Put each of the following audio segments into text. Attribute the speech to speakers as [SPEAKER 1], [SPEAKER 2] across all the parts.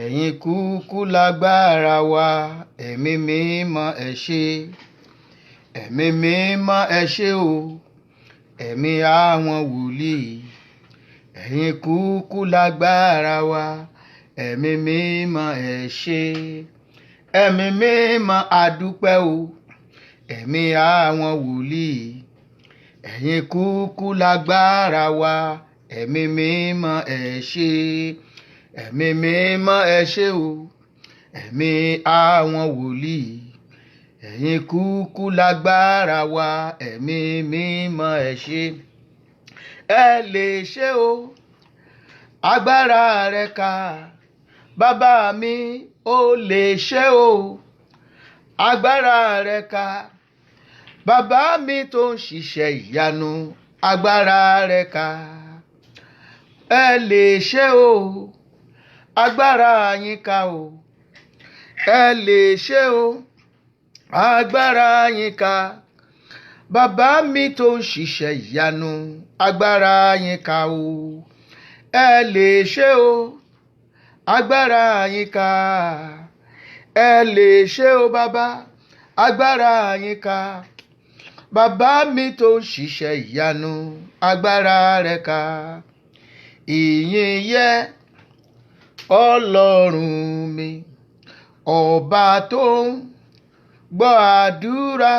[SPEAKER 1] Ẹ̀yin kúkú lágbára wa, ẹ̀mí mímọ́ ẹ ṣé. Ẹ̀mí mímọ́ ẹ ṣé o, ẹ̀mí àwọn wòlíì. Ẹ̀yin kúkú lágbára wa, ẹ̀mí mímọ́ ẹ ṣé. Ẹ̀mí mímọ́ a dúpẹ́ o, ẹ̀mí àwọn wòlíì. Ẹ̀yin kúkú lágbára wa, ẹ̀mí mímọ́ ẹ ṣé. Ẹ̀mí mímọ́ ẹ ṣé o, ẹ̀mí àwọn wòlíì. Ẹ̀yin kúkú lágbára wa, ẹ̀mí mímọ́ ẹ ṣé. Ẹ lè ṣe o, agbára rẹ̀ ká. Bàbá mi ó lè ṣe o, agbára rẹ̀ ká. Bàbá mi tó ń ṣiṣẹ́ ìyanu, agbára rẹ̀ ká. Ẹ lè ṣe o, agbára yín ká o. Ẹ lè ṣe o, agbára yín ká. Bàbá mi tó ń ṣiṣẹ́ ìyanu, agbára yín ká o. Ẹ lè ṣe o, agbára yín ká. Ẹ lè ṣe o bàbá, agbára yín ká. Bàbá mi tó ń ṣiṣẹ́ ìyanu, agbára rẹ̀ ká. Ìyìn yẹ Ọlọ́run mi, ọba tó ń gbọ́ àdúrà.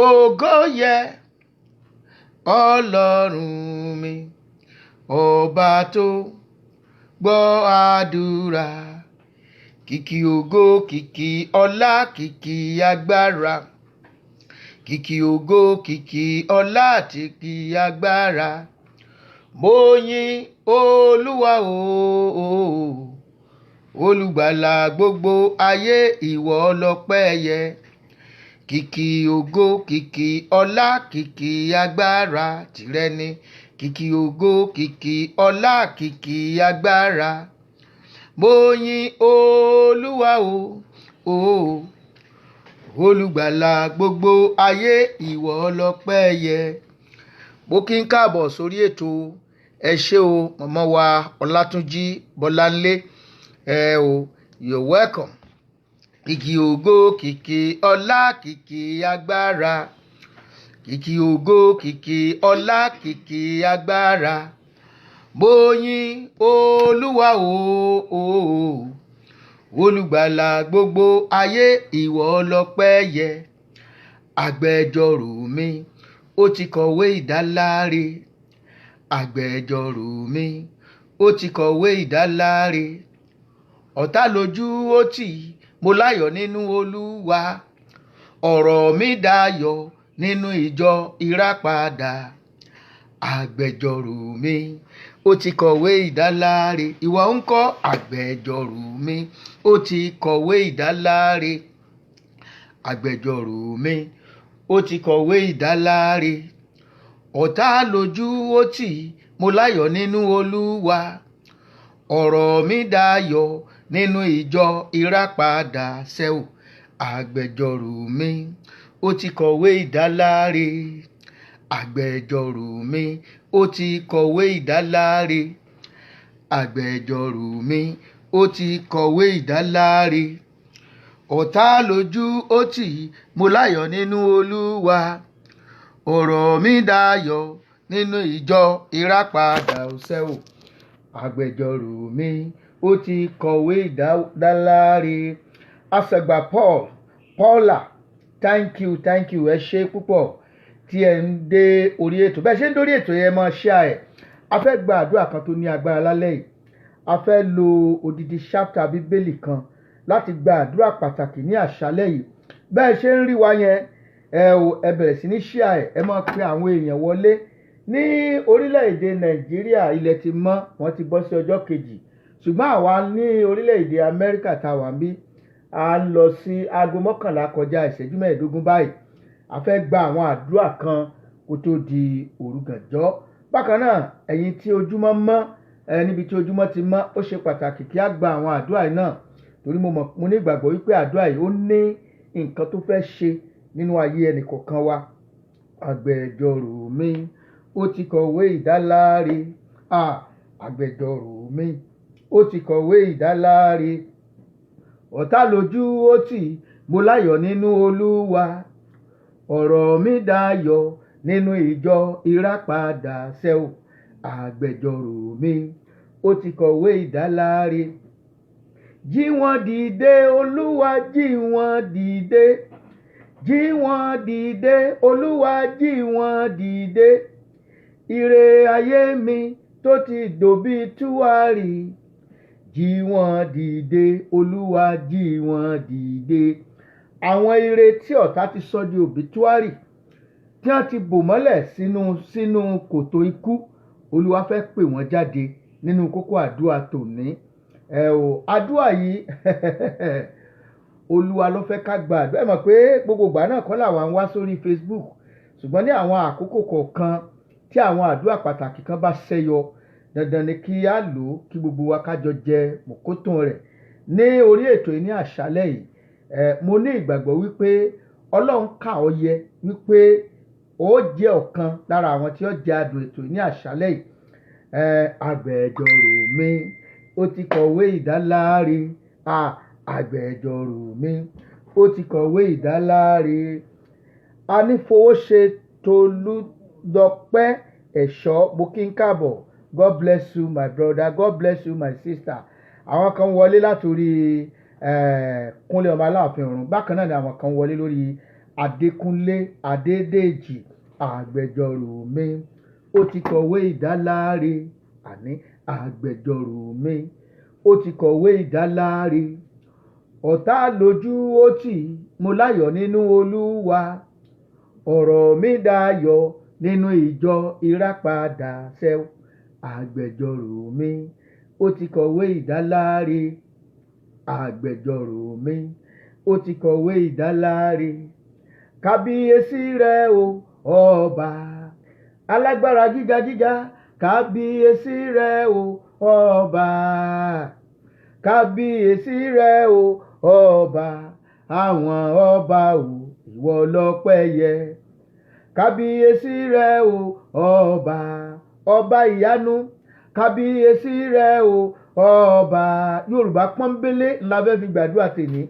[SPEAKER 1] Ògo yẹ Ọlọ́run mi, ọba tó gbọ́ àdúrà. Kìkì ògo, kìkì ọlá, kìkì agbára. Kìkì ògo, kìkì ọlá, kìkì agbára. Mo yìn Olúwa o, olùgbàlà gbogbo ayé, ìwọ lọ́pẹ́ yẹ. Kìkì ògo, kìkì ọlá, kìkì agbára tìrẹ ni. Kìkì ògo, kìkì ọlá, kìkì agbára. Mo yìn Olúwa o, olùgbàlà gbogbo ayé, ìwọ lọ́pẹ́ yẹ. Mo kí n káàbọ̀ sórí ètò. Ẹ ṣé o màmá wa Ọlátúnjí Bọ́láńlé. You're welcome. Kìkì ògo, kìkì ọlá, kìkì agbára. Kìkì ògo, kìkì ọlá, kìkì agbára. Mo yìn Olúwa o, olùgbàlà gbogbo ayé, ìwọ lọ́pẹ́ yẹ. Agbẹjọ́rò mi ó ti kọ̀wé ìdáláre. Agbẹjọ́rò mi ó ti kọ̀wé ìdáláre. Ọ̀tá lójú ó tì, mo láyọ̀ nínú Olúwa. Ọ̀rọ̀ mi dayọ̀ nínú ìjọ ìràpadà. Agbẹjọ́rò mi ó ti kọ̀wé ìdáláre. Ìwọ ńkọ́? Agbẹjọ́rò mi ó ti kọ̀wé ìdáláre. Agbẹjọ́rò mi ó ti kọ̀wé ìdáláre. Ọ̀tá lójú ó tì, mo láyọ̀ nínú Olúwa. Ọ̀rọ̀ mi dayọ̀ nínú ìjọ ìràpadà sẹ́wò. Agbẹjọ́rò mi ó ti kọ̀wé ìdáláre. Agbẹjọ́rò mi ó ti kọ̀wé ìdáláre. Agbẹjọ́rò mi ó ti kọ̀wé ìdáláre. Ọ̀tá lójú ó tì, mo láyọ̀ nínú Olúwa. Ọ̀rọ̀ mi dayọ̀ nínú ìjọ ìràpadà sẹ́wò. Agbẹjọ́rò mi ó ti kọ̀wé ìdáláre. Asàgbà Paula, thank you. Ẹ ṣé púpọ̀ tí ẹ ń dé orí ètò. Bẹ́ẹ̀ ṣe ń dórí ètò yẹn máa share ẹ̀. A fẹ́ gba àdúrà kan tó ní agbára lálẹ́ yìí. A fẹ́ lo odidi chapter bíbélì kan láti gba àdúrà pàtàkì ní àṣálẹ́ yìí. Bẹ́ẹ̀ ṣe ń rí wa yẹn, ẹ bẹ̀rẹ̀ sí ní share ẹ̀. Ẹ máa pe àwọn èèyàn wọlé. Ní orílẹ̀-èdè Nàìjíríà ilẹ̀ ti mọ́, wọ́n ti bọ́ sí ọjọ́ kejì. Ṣùgbọ́n àwa ní orílẹ̀-èdè Amẹ́ríkà tá wà ń bí, a ń lọ sí aago 11 kọjá ìṣẹ́jú 15 báyìí. A fẹ́ gba àwọn àdúrà kan kó tó di òru gànjọ́. Bákan náà, ẹ̀yin tí ojúmọ́ mọ́, níbi tí ojúmọ́ ti mọ́, ó ṣe pàtàkì kí a gba àwọn àdúrà yìí náà. Torí mo ní ìgbàgbọ́ wípé àdúrà yìí ó ní nǹkan tó fẹ́ ṣe nínú ayé ẹnìkọ̀ọ̀kan wa. Agbẹjọ́rò mi ó ti kọ̀wé ìdáláre. agbẹjọ́rò mi ó ti kọ̀wé ìdáláre. Ọ̀tá lójú ó tì mo láyọ̀ nínú Olúwa, ọ̀rọ̀ mi dayọ̀ nínú ìjọ ìràpadà ṣẹ́ o. Agbẹjọ́rò mi ó ti kọ̀wé ìdáláre. Jí wọn dìde Olúwa, jí wọn dìde, jí wọn dìde Olúwa, jí wọn dìde. Ire ayé mi tó ti dòbí túwárì, jí wọn dìde Olúwa, jí wọn dìde. Àwọn ire tí ọ̀tá ti sọ di òbítúárì, tí wọ́n ti bò mọ́lẹ̀ sínú kòtò ikú, Olúwa fẹ́ pè wọ́n jáde nínú kókó àdúrà tòní. Àdúrà yìí Olúwa ló fẹ́ ká gba àdúrà. Ẹ mọ̀ pé gbogbo ìgbà náà kọ́ làwa ń wá sórí Facebook, ṣùgbọ́n ní àwọn àkókò kọ̀ọ̀kan tí àwọn àdúrà pàtàkì kan bá ṣẹ́yọ, dandan ni kí á lò ó kí gbogbo wa kájọ jẹ mọ̀kótùn rẹ̀ ní orí ètò yìí ní àṣálẹ́ yìí. Mo ní ìgbàgbọ́ wípé Ọlọ́run kà ọ́ yẹ wípé ó jẹ́ ọ̀kan lára àwọn tí ó jẹ adùn ètò yìí ní àṣálẹ́ yìí. Agbẹjọ́rò mi ó ti kọ̀wé ìdáláre. Agbẹjọ́rò mi ó ti kọ̀wé ìdáláre. Anífowóṣe Tolúdọpẹ́ Ẹ̀ṣọ́, mo kí n káàbọ̀. God bless you my brother, God bless you my sister. Àwọn kan wọlé látòrí Kúnlé ọmọ Aláàfin ọ̀run, bákan náà ni àwọn kan wọlé lórí Adékúnlé Adédèjì. Agbẹjọ́rò mi ó ti kọ̀wé ìdáláre. Àní agbẹjọ́rò mi ó ti kọ̀wé ìdáláre. Ọ̀tá lójú ó tì mo láyọ̀ nínú Olúwa, ọ̀rọ̀ mi dayọ̀ nínú ìjọ ìràpadà ṣẹ́ o. Agbẹjọ́rò mi ó ti kọ̀wé ìdáláre. Agbẹjọ́rò mi ó ti kọ̀wé ìdáláre. Kábíyèsí rẹ o ọba, alágbára gíga gíga, kábíyèsí rẹ o ọba, kábíyèsí rẹ o ọba, àwọn ọba o ìwọ lọ́pẹ́ yẹ. Kábíyèsí rẹ o ọba, ọba ìyanu, kábíyèsí rẹ o ọba. Yorùbá pọ́nbélé ńlá fẹ́ fi gbàdúrà tèmi.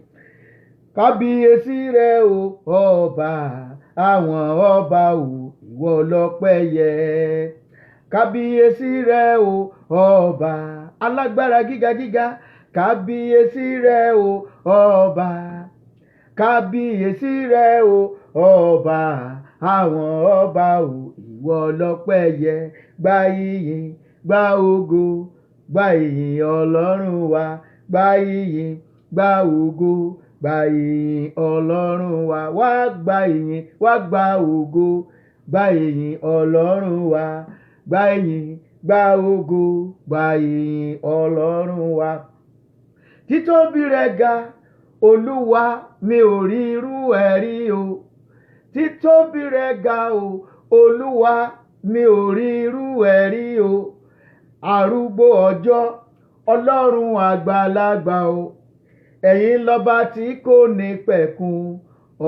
[SPEAKER 1] Kábíyèsí rẹ o ọba, àwọn ọba o ìwọ lọ́pẹ́ yẹ. Kábíyèsí rẹ o ọba, alágbára gíga gíga, kábíyèsí rẹ o ọba, kábíyèsí rẹ o ọba, àwọn ọba o ìwọ lọ́pẹ́ yẹ. Gba ìyìn, gba ògo, gba ìyìn Ọlọ́run wa, gba ìyìn, gba ògo, gba ìyìn Ọlọ́run wa. Wá gba ìyìn, wá gba ògo, gba ìyìn Ọlọ́run wa, gba ìyìn, gba ògo, gba ìyìn Ọlọ́run wa. Títóbi rẹ̀ ga Olúwa, mi ò rí irú ẹ̀ rí o. Títóbi rẹ̀ ga o Olúwa, mi ò rí irú ẹ̀ rí o. Arúgbó ọjọ́, Ọlọ́run àgbàlagbà o, ẹ̀yin lọ́ba tí kò ní pẹ̀kun,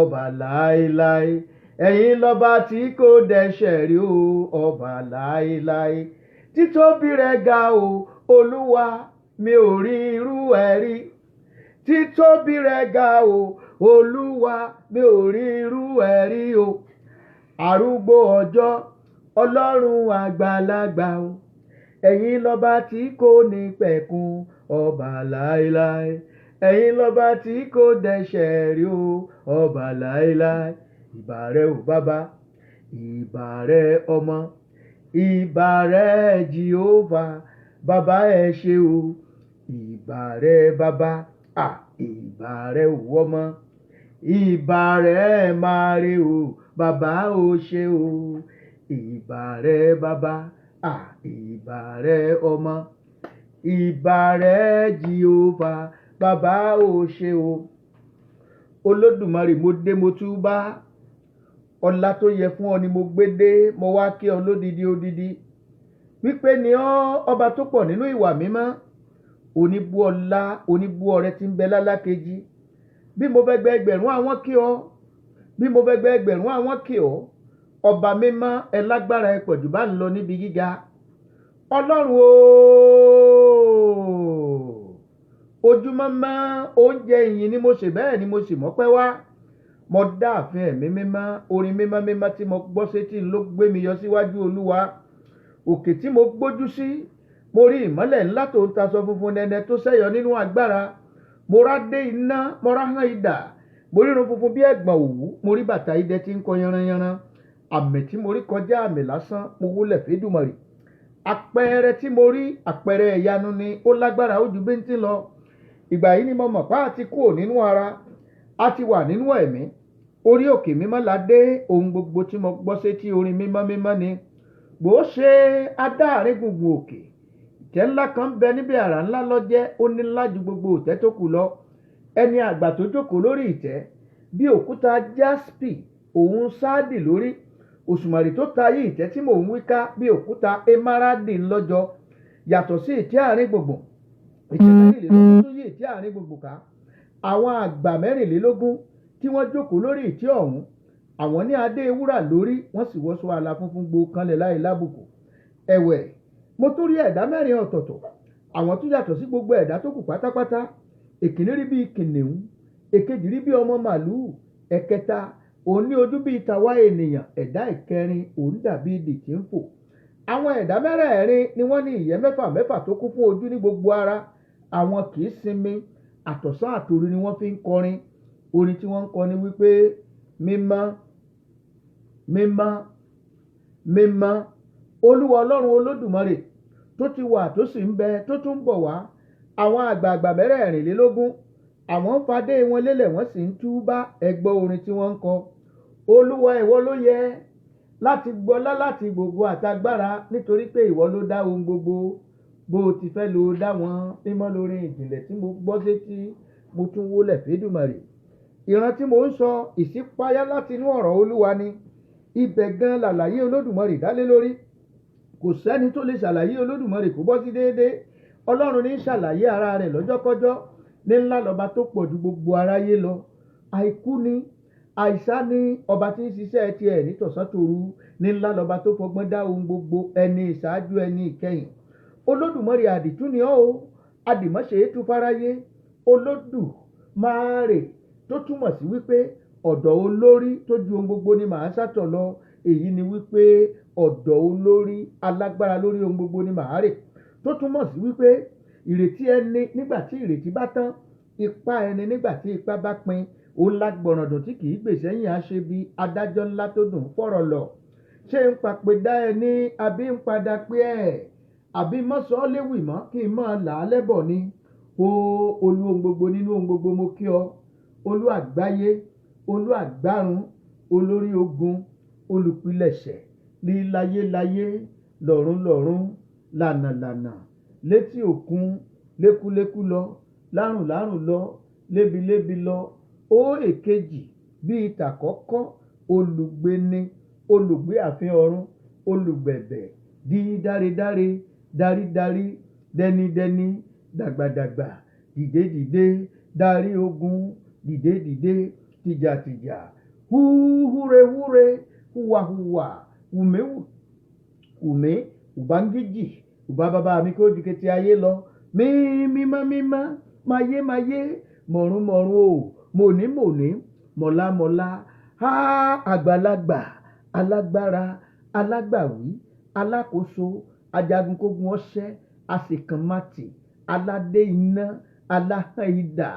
[SPEAKER 1] ọba láéláé. Ẹ̀yin lọ́ba tí kò dẹ̀ṣẹ̀ rí o, ọba láéláé. Títóbi rẹ̀ ga o Olúwa, mi ò rí irú ẹ̀ rí. Títóbi rẹ̀ ga o Olúwa, mi ò rí irú ẹ̀ rí o. Arúgbó ọjọ́, Ọlọ́run àgbàlagbà o, ẹ̀yin lọ́ba tí kò ní pẹ̀kun, ọba láéláé. Ẹ̀yin lọ́ba tí kò dẹ̀ṣẹ̀ rí o, ọba láéláé. Ìbà rẹ o bàbá, ìbà rẹ ọmọ, ìbà rẹ Jèhófà, bàbá ẹ ṣé o. Ìbà rẹ bàbá, ìbà rẹ o ọmọ, ìbà rẹ Máre o, bàbá o ṣé o. Ìbà rẹ bàbá, ìbà rẹ ọmọ, ìbà rẹ Jèhófà, bàbá o ṣé o. Olódùmarè mo dé mo túbá, ọlá tó yẹ fún ọ ni mo gbé dé, mo wá kí ọ lódidi odidi. Wípé ni ọ́ ọba tó pọ̀ nínú ìwà mímọ́, oníbú ọlá oníbú ọrẹ tí ń bẹ lálákejì. Bí mo fẹ́ gbẹ ẹgbẹ̀rún àwọn kí ọ, bí mo fẹ́ gbẹ ẹgbẹ̀rún àwọn kí ọ. Ọba mímọ́ ẹ lágbára ẹ pọ̀jù bá ń lọ níbi gíga. Ọlọ́run ooo, ojúmọ́ mọ́ oúnjẹ ìyìn ni mo ṣe, bẹ́ẹ̀ ni mo sì mọ́pẹ́ wá. Mo dá àfin ẹ̀mí mímọ́, orin mímọ́ mímọ́ tí mo gbọ́ sétí ló gbé mi yọ síwájú Olúwa. Òkè tí mo gbójú sí, mo rí ìmọ́lẹ̀ ńlá tó ń taṣọ funfun nẹ́nẹ́ tó ṣẹ́yọ nínú agbára. Mo rá dé iná, mo rá hán idà, mo rírun funfun bí ẹ̀gbọ̀n òwú, mo rí bàtà idẹ tí ń kọ yanranyanran. Àmì tí mo rí kọjá àmì lásán, mo wólẹ̀ f'Èdùmàrè. Àpẹẹrẹ tí mo rí, àpẹẹrẹ ìyanu ni, ó lágbára ó ju bíntín lọ. Ìgbà yìí ni mo mọ̀ pé a ti kúrò nínú ara, a ti wà nínú ẹ̀mí. Orí òkè mímọ́ la dé, ohun gbogbo tí mo gbọ́ sétí orin mímọ́ mímọ́ ni. Bó ṣe adáàrin gbùngbùn òkè, ìtẹ́ ńlá kan bẹ níbi àrà ńlá lọ́jẹ́, ó ní ńlá ju gbogbo ìtẹ́ tó kù lọ. Ẹni àgbà tó jókòó lórí ìtẹ́, bí òkúta jaspi òun sáàdì lórí. Òṣùmàrè tó tayé ìtẹ́ tí mò ń wí ká, bí òkúta emeradi ńlọ́jọ. Yàtọ̀ sí ìtẹ́ àárín gbùngbùn, ìtẹ́ mẹ́rìnlélógún tó yí ìtẹ́ àárín gbùngbùn ká. Àwọn àgbà 24 tí wọ́n jókòó lórí ìtẹ́ ọ̀hún, àwọn ní adé wúrà lórí, wọ́n sì wọṣọ àlà funfun gbó kanlẹ̀ láì lábùkù. Ẹ̀wẹ̀, mo tún rí ẹ̀dá 4 ọ̀tọ̀ọ̀tọ̀, àwọn tó yàtọ̀ sí gbogbo ẹ̀dá tó kù pátápátá. Èkíní rí bí kìnìún, èkejì rí bí ọmọ màlúù, ẹ̀kẹta òun ní ojú bí tàwa ènìyàn, ẹ̀dá ìkẹrin òun dàbí idì tí ń fò. Àwọn ẹ̀dá 4 ni wọ́n ní ìyẹ́ 6 tó kún fún ojú ní gbogbo ara. Àwọn kì í sinmi, àtọ̀sán àtòru ni wọ́n fi ń kọrin. Orin tí wọ́n ń kọ ni wípé mímọ́, mímọ́, mímọ́, Olúwa Ọlọ́run Olódùmarè, tó ti wà tó sì ń bẹ tó tún ń bọ̀ wá. Àwọn àgbààgbà 24, àwọn ń fadé wọn lélẹ̀, wọ́n sì ń túbá. Ẹ gbọ́ orin tí wọ́n ń kọ. Olúwa, ìwọ ló yẹ láti gbọlá láti gbogbo àtagbára, nítorí pé ìwọ ló dá ohun gbogbo. Bó o ti fẹ́ ló dá wọn. Mímọ́ lórin ìjìnlẹ̀ tí mo gbọ́ sétí, mo tún wólẹ̀ f'Èdùmàrè. Ìran tí mo ń sọ, ìṣípayá láti inú ọ̀rọ̀ Olúwa ni. Ibẹ̀ gan làlàyé Olódùmarè dálé lórí. Kò sẹ́ni tó lè ṣàlàyé Olódùmarè kó bọ́ sí déédéé. Ọlọ́run ní ṣàlàyé ara rẹ̀ lọ́jọ́kọ́jọ́. Ní ńlá lọ́ba tó pọ̀ ju gbogbo aráyé lọ. Àìkú ni, àìsá ni, ọba tí ń ṣiṣẹ́ tiẹ̀ ní tọ̀sán tòru. Ní ńlá lọ́ba tó fọgbọ́n dá ohun gbogbo, ẹni ìṣáájú ẹni ìkẹyìn. Olódùmarè àdìtú ni ọ́ o, àdìmọ́ṣe tú fáráyé. Olódùmarè tó túmọ̀ sí wípé ọ̀dọ̀ olórí tó ju ohun gbogbo ni màá sátọ̀ lọ. Èyí ni wípé ọ̀dọ̀ olórí alágbára lórí ohun gbogbo ni màá rè. Tó túmọ̀ sí wípé ìrètí ẹni nígbà tí ìrètí bá tán, ipá ẹni nígbà tí ipá bá pin. Òun lágbọ̀ràndùn tí kì í gbèsè yìn àṣebi, adájọ́ ńlá tó dùn fọ̀rọ̀ lọ. Ṣé ń papèdá ẹni, àbí ń padà pé ẹ̀, àbí mọ́sọ́ léwì mọ́ kí n máa là á lẹ́bọ̀ ni. Olú ohun gbogbo nínú ohun gbogbo mo kí ọ. Olú àgbáyé, olú àgbárun, olórí ogun, olùpilẹ̀ṣẹ̀, líláyéláyé, lọ́run lànàlànà, létí òkun, lékúlékú lọ, lárùnlárùn lọ, lébilébi lọ. Ó èkejì bíi tàkọ́kọ́, olùgbéni, olùgbé ààfin ọ̀run, olùgbẹ̀bẹ̀, dídáredáre, dárídárí, dẹnidẹni, dàgbàdàgbà, dìdédìdé, darí ogun, dìdédìdé, tìjàtìjà, húhúrewúre, húwahúwà, wùmí, ùbángíjì, ùbá bàbá mi kó ju kété ayé lọ. Mímọ́, mayé, mọ̀rún o, mòní, mọ̀lámọ́lá. Àgbàlagbà, alágbára, alágbàwí, alákòóso, ajagunkógun ọṣẹ́, àṣekànmátì, aládé iná, aláhàn idà,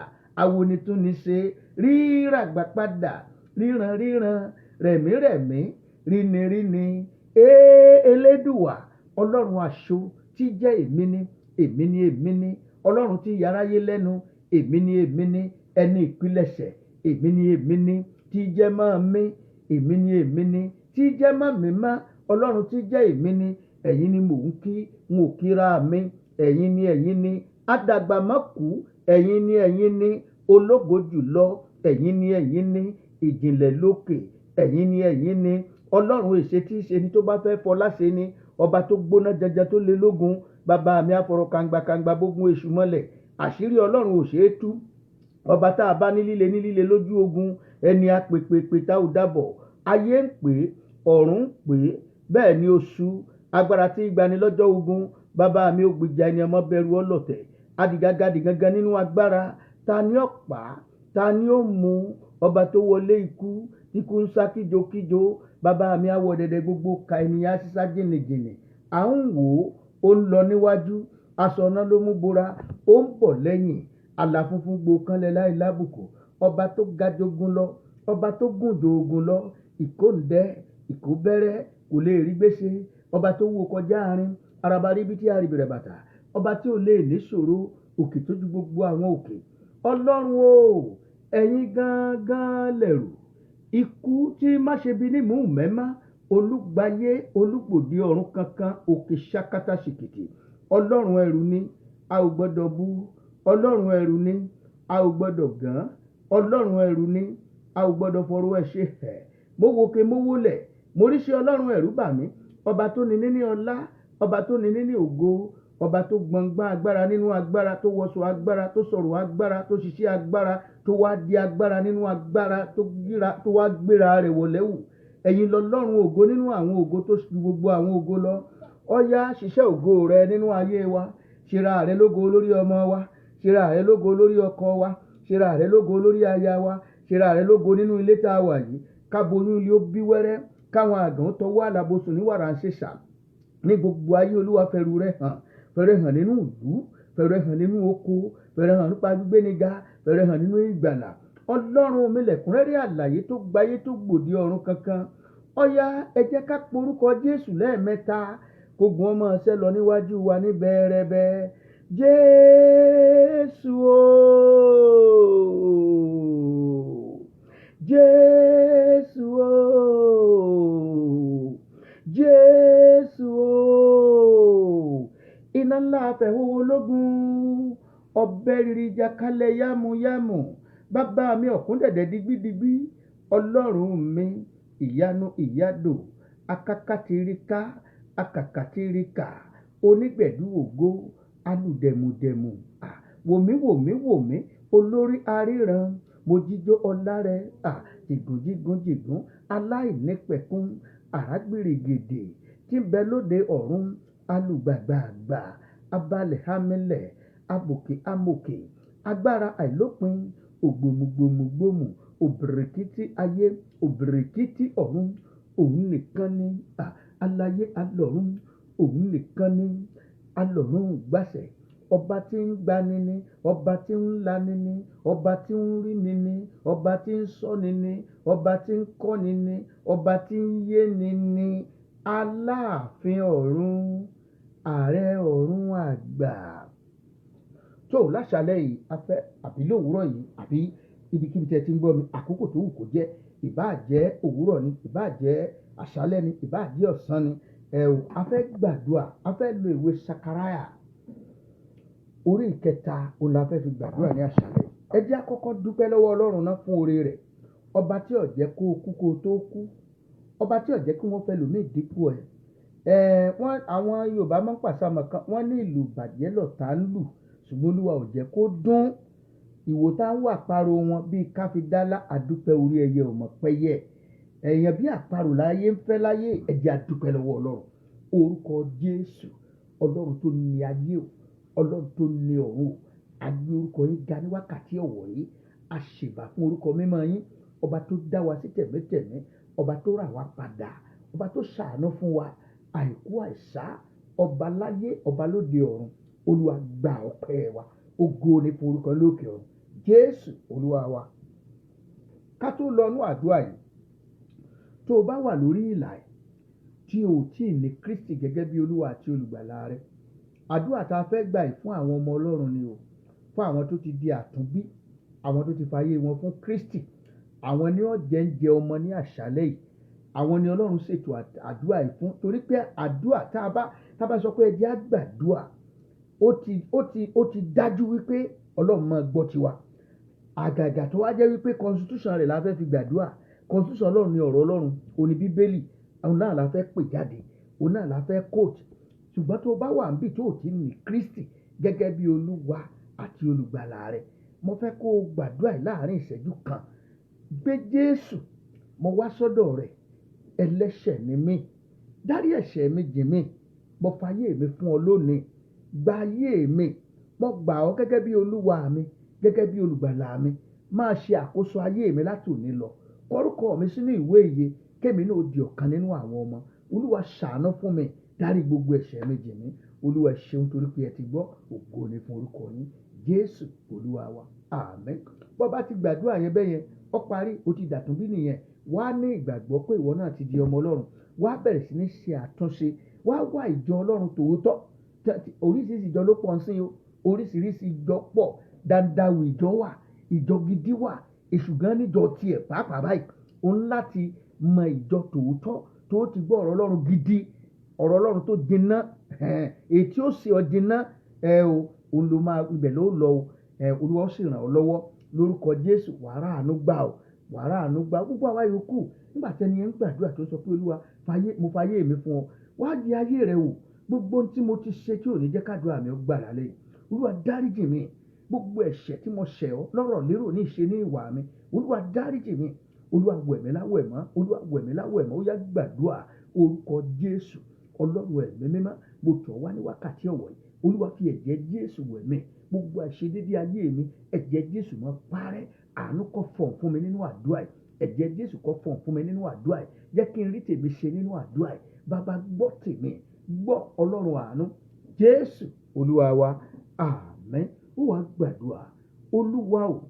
[SPEAKER 1] awonitúniṣe, ríràgbàpadà, ríran, rẹ̀mí, ríniríni. Elédùwà, Ọlọ́run àṣọ tí jẹ́ èmi ni, Ọlọ́run tí yaráyé lẹ́nu, èmi ni, ẹni ìpilẹ̀ṣẹ̀, èmi ni, tí jẹ́ máa mí, èmi ni, tí jẹ́ máa mí má, Ọlọ́run tí jẹ́ èmi ni. Ẹ̀yin ni mò ń kí, n ò kíra mi. Ẹ̀yin ni, àdàgbà má kú. Ẹ̀yin ni, ológo jùlọ. Ẹ̀yin ni, ìjìnlẹ̀ lókè. Ẹ̀yin ni, Ọlọ́run èṣe tí í ṣe ni tó bá fẹ́ fọlá ṣe ni. Ọba tó gbóná jẹjẹ tó lé lógun. Bàbá mi àfọ̀rọ̀ kàngbàkàngbà bógun èṣù mọ́lẹ̀. Àṣírí Ọlọ́run ò ṣeé tú. Ọba tá a bá ní líle lójú ogun. Ẹni apèpèpè tá ò dábọ̀. Ayé ń pè, ọ̀run ń pè, bẹ́ẹ̀ ni oṣù agbára tí ìgbani lọ́jọ́ ogun. bàbá mi ó gbèjà ẹni ọmọ bẹ̀rù ọlọ̀tẹ̀ adìgangan nínú agbára ta ni ó pa ta ni ó mú ọba tó wọlé ikú ikú ń sá kíjokíjo bàbá mi àwọ̀ dẹ̀dẹ̀ gbogbo ka ènìyàn sísá jìnnìjìnnì à ń wò ó ń lọ níwájú aṣọ náà ló mú bora ó ń bọ̀ lẹ́yìn àlà funfun gbò kanlẹ̀ láì lábùkù ọba tó ga jogun lọ ọba tó gùn jogun lọ ìkóǹdẹ́ ìkóbẹ́rẹ́ kò lè rí gbèsè ọba tó wó kọjá àárín araba ríbi tí a rí bẹ̀rẹ̀ bàtà ọba tí ò lè níṣòro òkè tó ju gbogbo àwọn òkè ọlọ́run o ẹ̀yin gangan lẹ̀rù ikú tí má ṣe bí ní mú mẹ́má olùgbàyé olùgbòde ọ̀run kankan òkè ṣakata ṣìkìtì ọlọ́run ẹrù ni a ò gbọ́dọ̀ bú ọlọ́run ẹrù ni a ò gbọ́dọ̀ gàn ọlọ́run ẹrù ni a ò gbọ́dọ̀ fọ̀rọ̀ ẹ̀ ṣe ẹ̀ mo wòkè mo wólẹ̀ mo rí ṣe ọlọ́run ẹrù bà mí ọba tó ní níní ọlá ọba tó ní níní ògo ọba tó gbọngbọ́n agbára nínú agbára tó wọṣọ agbára tó sọ̀rọ̀ agbára tó ṣiṣẹ́ agbára tó wá di agbára nínú agbára tó wá gbéra rẹ̀ wọ̀lẹ́wù ẹ̀yin lọ́lọ́run ògo nínú àwọn ògo tó ju gbogbo àwọn ògo lọ ọ̀yá ṣiṣẹ́ ògo rẹ nínú ayé wa ṣera rẹ lógo lórí ọmọ wa ṣera rẹ lógo lórí ọkọ wa ṣera rẹ lógo lórí aya wa ṣera rẹ lógo nínú ilé tá a wà yìí káboyún ilé ó bí wẹ́rẹ́ káwọn àgàn tọwọ́ àlàbòsùn ní wàrà ń ṣèṣà ní gbogbo ayé olúwa fẹ̀rù rẹ̀ hàn nínú ìlú fẹ̀rù hàn nínú oko fẹ̀rù hàn nípa gbígbéniga fẹ̀rù hàn nínú ìgbàlà ọlọ́run mi lẹ̀kúnrẹ́rẹ́ àlàyé tó gbayé tó gbòde ọ̀run kankan ọ̀yá ẹ jẹ́ ká porúkọ jésù lẹ́ẹ̀mẹ́ta kógun ọmọ ọ̀sẹ̀ lọ níwájú wa ní bẹ́ẹ̀rẹ́bẹ́ jésù ooo jésù ooo jésù ooo iná ńlá afẹ́wọ́wọ́ ológun ọbẹ̀ rírì jakalẹ̀ yámúyámú bàbá mi ọ̀kúndẹ̀dẹ̀ digbídigbí ọlọ́run mi ìyanu ìyádò akakatirika akakatirika onígbẹ̀dú ògo alùdẹ̀mùdẹ̀mù wòmí olórí aríran mojíjó ọlá rẹ jìgùn aláìnípẹ̀kun àrágbèrègèdè tí ń bẹ lóde ọ̀run alùgbàgbàgbà abalẹ̀ hámẹ́lẹ̀ abòkè amòkè agbára àìlópin ògbòmùgbòmùgbòmù òbìrìkìtì ayé òbìrìkìtì ọ̀run òun nìkan ni aláyé alọ́run òun nìkan ni alọ́run gbàṣẹ ọba tí ń gbani ni ọba tí ń lani ni ọba tí ń rí ni ni ọba tí ń sọ́ni ni ọba tí ń kọ́ni ni ọba tí ń yéni ni aláàfin ọ̀run ààrẹ ọ̀run àgbà tó láṣálẹ́ yìí afẹ́ àbí lówùúrọ̀ yìí àbí ibikíbi tẹ́ ti ń gbọ́ mi àkókò tó wù kó jẹ́ ìbáà jẹ́ òwúrọ̀ ni ìbáà jẹ́ àṣálẹ́ ni ìbáà jẹ́ ọ̀sán ni afẹ́ gbàdúrà afẹ́ lo ìwé Zachariah orí ìkẹta òun la fẹ́ fi gbàdúrà ní àṣálẹ́ ẹ jẹ́ àkọ́kọ́ dúpẹ́ lọ́wọ́ Ọlọ́run náà fún oore rẹ̀ ọba tí ó jẹ́ kó kú kó tó kú ọba tí ó jẹ́ kí wọ́n fẹ́ lòmíì dípò ẹ̀ wọ́n àwọn Yorùbá máa ń pàṣàmọ̀ kan wọ́n ní ìlù bàjẹ́ lọ̀tá ń lù ṣùgbọ́n Olúwa ò jẹ́ kó dún ìwò tá ń wà àparò wọn bíi káfíńdálá àdúpẹ́ orí ẹyẹ ò mọ̀ pẹ́yẹ èèyàn bí àparò láyé ń fẹ́ láyé ẹ̀jẹ̀ àdúpẹ́ lọ́wọ́ Ọlọ́run orúkọ Jésù Ọlọ́run tó ní ayé o Ọlọ́run tó ní ọ̀run o àgbé orúkọ yín ga ní wákàtí ọ̀wọ̀ yìí a ṣèbà fún orúkọ mímọ́ yín ọba tó dá wa sí tẹ̀mẹ́tẹ̀mẹ́ ọba tó rà wá padà ọba tó ṣàánú fún wa àìkú àìsá ọba láyé ọba lóde ọ̀run Olúwa gba ọpẹ́ wa ògo ni fún orúkọ lókè ọ̀run Jésù Olúwa wa ká tó lọ nú àdúrà yìí tó o bá wà lórí ìlà yìí tí o tí ì ní Kristi gẹ́gẹ́ bí Olúwa àti olùgbàlà rẹ àdúrà tá a fẹ́ gbà yìí fún àwọn ọmọ Ọlọ́run ni o fún àwọn tó ti di àtúnbí àwọn tó ti fàyè wọn fún Kristi àwọn ni ó jẹ́ ń jẹ ọmọ ní àṣálẹ́ yìí àwọn ni Ọlọ́run ṣètò àdúrà yìí fún torí pé àdúrà tá a bá sọ pé ẹ jẹ́ á gbàdúrà ó ti dájú wípé Ọlọ́run máa gbọ́ tiwa àgàgà tó wá jẹ́ wípé constitution rẹ̀ la fẹ́ fi gbàdúrà constitution Ọlọ́run ni ọ̀rọ̀ Ọlọ́run òní bíbélì òun náà la fẹ́ pè jáde òun náà la fẹ́ quote ṣùgbọ́n tó bá wà níbi tó ti ní Kristi gẹ́gẹ́ bí Olúwa àti olùgbàlà rẹ̀ mo fẹ́ kó o gbàdúrà yìí láàrin ìṣẹ́jú kan gbé Jésù mo wá sọ́dọ̀ rẹ̀ ẹlẹ́ṣẹ̀ ni mí dárí ẹ̀ṣẹ̀ mi jì mí mo fayé mi fún ọ lónìí, gba ayé mi, mo gbà ọ́ gẹ́gẹ́ bí olúwa mi, gẹ́gẹ́ bí olùgbàlà mi, máa ṣe àkóso ayé mi láti òní lọ, orúkọ mi sínú ìwé ìyè, kémi náà di ọ̀kan nínú àwọn ọmọ. Olúwa ṣàánú fún mi, dárí gbogbo ẹ̀ṣẹ̀ mi jì mí. Olúwa ṣeun torí pé ẹ ti gbọ́, ògo ni fún orúkọ yín, Jésù olúwa wa, àmín. Bó bá ti gbàdúrà yẹn bẹ́ẹ̀ yẹn, ó parí, ó ti dàtún bí nìyẹn. Wá ní ìgbàgbọ́ pé ìwọ náà ti di ọmọ Ọlọ́run. Wá bẹ̀rẹ̀ sí ní ṣe àtúnṣe, wá wá ìjọ Ọlọ́run tòótọ́. Oríṣiríṣi ìjọ ló pọ̀ sí o, oríṣiríṣi ìjọ pọ̀, dandawu ìjọ wà, ìjọ gidi wà, èṣù gan níjọ tiẹ̀ pàápàá báyìí. O ń láti mọ ìjọ tòótọ́ tó ti gbọ́ ọ̀rọ̀ Ọlọ́run gidi, ọ̀rọ̀ Ọlọ́run tó jiná, èyí tí ó ṣe ọ jiná, òun ló máa ibẹ̀ ló lọ o. Olúwa ó sì ràn ọ́ lọ́wọ́ lórúkọ Jésù. Wàá ráàánú gbà o, wàá ráàánú gbà. Gbogbo àwa yòókù, nígbà tí ẹni yẹn ń gbàdúrà tó sọ pé Olúwa mo fayé mi fún ọ, wá di ayé rẹ wò. Gbogbo ohun tí mo ti ṣe tí ò ní jẹ́ kádùá mi ó gbà lálẹ́, Olúwa dáríjì mi. Gbogbo ẹ̀ṣẹ̀ tí mo ṣẹ̀ ọ́ lọ́rọ̀ lérò ní ìṣe ní ìwà mi, Olúwa dáríjì mi. Olúwa wẹ̀ mí láwẹ̀ mọ́, Olúwa wẹ̀ mí láwẹ̀ mọ́. Ó yá gbàdúrà orúkọ Jésù. Ọlọ́run ẹ̀mí mímọ́, mo tọ̀ wá ní wákàtí ọ̀wọ̀ yìí. Olúwa fi ẹ̀jẹ̀ Jésù wẹ̀ mí. Gbogbo àìṣedédé ayé mi, ẹ̀jẹ̀ Jésù máa parẹ́. Àánú kó fọ̀n fún mi nínú àdúrà yìí. Ẹ̀jẹ̀ Jésù kó fọ̀n fún mi nínú àdúrà yìí. Jẹ́ kí n rí tèmi ṣe nínú àdúrà yìí. Bàbá gbọ́ tèmi, gbọ́ Ọlọ́run àánú. Jésù olúwa wa, àmín. Ó wá gbàdúrà, Olúwa o,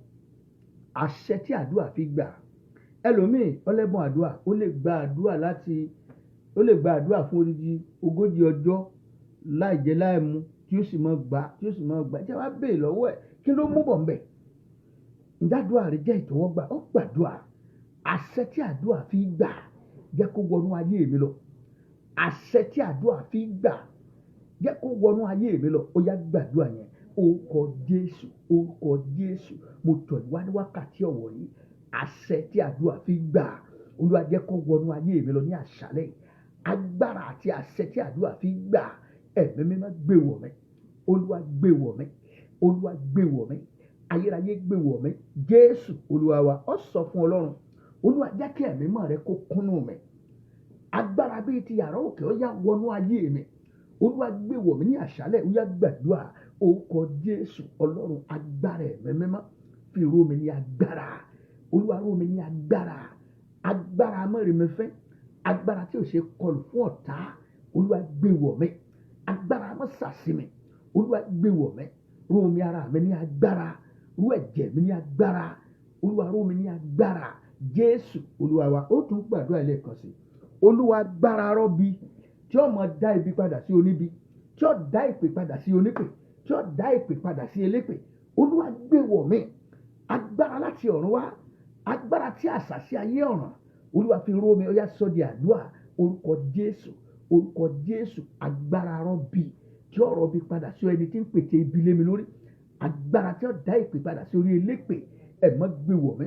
[SPEAKER 1] àṣẹ tí àdúrà fi gbà. Ẹlòmíì ọlẹ́bùn àdúrà, ó lè gba àdúrà fún odidi 40 ọjọ́ láì jẹ láì mu, tí ó sì máa gbà. Tí a bá béèrè lọ́wọ́ ẹ̀, kí ló mú bọ̀ ń bẹ̀? Ǹjẹ́ àdúrà rẹ jẹ́ ìtẹ́wọ́gbà? Ó gbàdúrà. Àṣẹ tí àdúrà fi gbà, jẹ́ kó wọnú ayé mi lọ. Àṣẹ tí àdúrà fi gbà, jẹ́ kó wọnú ayé mi lọ. Ó yá gbàdúrà yẹn. Orúkọ Jésù, orúkọ Jésù. Mo tọ̀ wá ní wákàtí ọ̀wọ̀ yìí. Àṣẹ tí àdúrà fi gbà, Olúwa jẹ́ kó wọnú ayé mi lọ ní àṣálẹ́. Agbára àti àṣẹ tí àdúrà fi gbà, ẹ̀mí mímọ́ gbé wọ̀ mí. Olúwa gbé wọ̀ mí. Olúwa gbé wọ̀ mí. Ayérayé gbé wọ̀ mí. Jésù olúwa wa. Ó sọ fún Ọlọ́run, Olúwa jẹ́ kí ẹ̀mí mọ́ rẹ kó kúnnú mi. Agbára bíi ti yàrá òkè ó yá wọnú ayé mi. Olúwa gbé wọ̀ mí ní àṣálẹ́. Ó yá gbàdúrà orúkọ Jésù. Ọlọ́run agbára ẹ̀mí mímọ́ fi ró mi ní agbára. Olúwa ró mi ní agbára. Agbára mọ́remẹ́fẹ́, agbára tí ò ṣe kọlù fún ọ̀tá. Olúwa gbé wọ̀ mí. Agbára mọ́ sàsí mi. Olúwa gbé wọ̀ mí. Ró mi ara mi ní agbára. Ró ẹ̀jẹ̀ mi ní agbára. Olúwa ró mi ní agbára. Jésù olúwa wa. Ó tún gbàdúrà lẹ́ẹ̀kan sí. Olúwa agbára rọ́bí tí ó mọ dá ibi padà sí oníbi, tí ó dá ìpè padà sí onípè, tí ó dá ìpè padà sí elépè. Olúwa gbé wọ̀ mí. Agbára láti ọ̀run wá, agbára tí àṣàsí ayé ọ̀ràn. Olúwa fi ró mi. Ó yá sọ di àdúrà orúkọ Jésù, orúkọ Jésù. Agbára rọ́bí tí ó rọ́bí padà sí ẹni tí ń pète ibi lé mi lórí. Agbára tí ó dá ìpè padà sí orí elépè. Ẹ̀mọ́ gbé wọ̀ mí.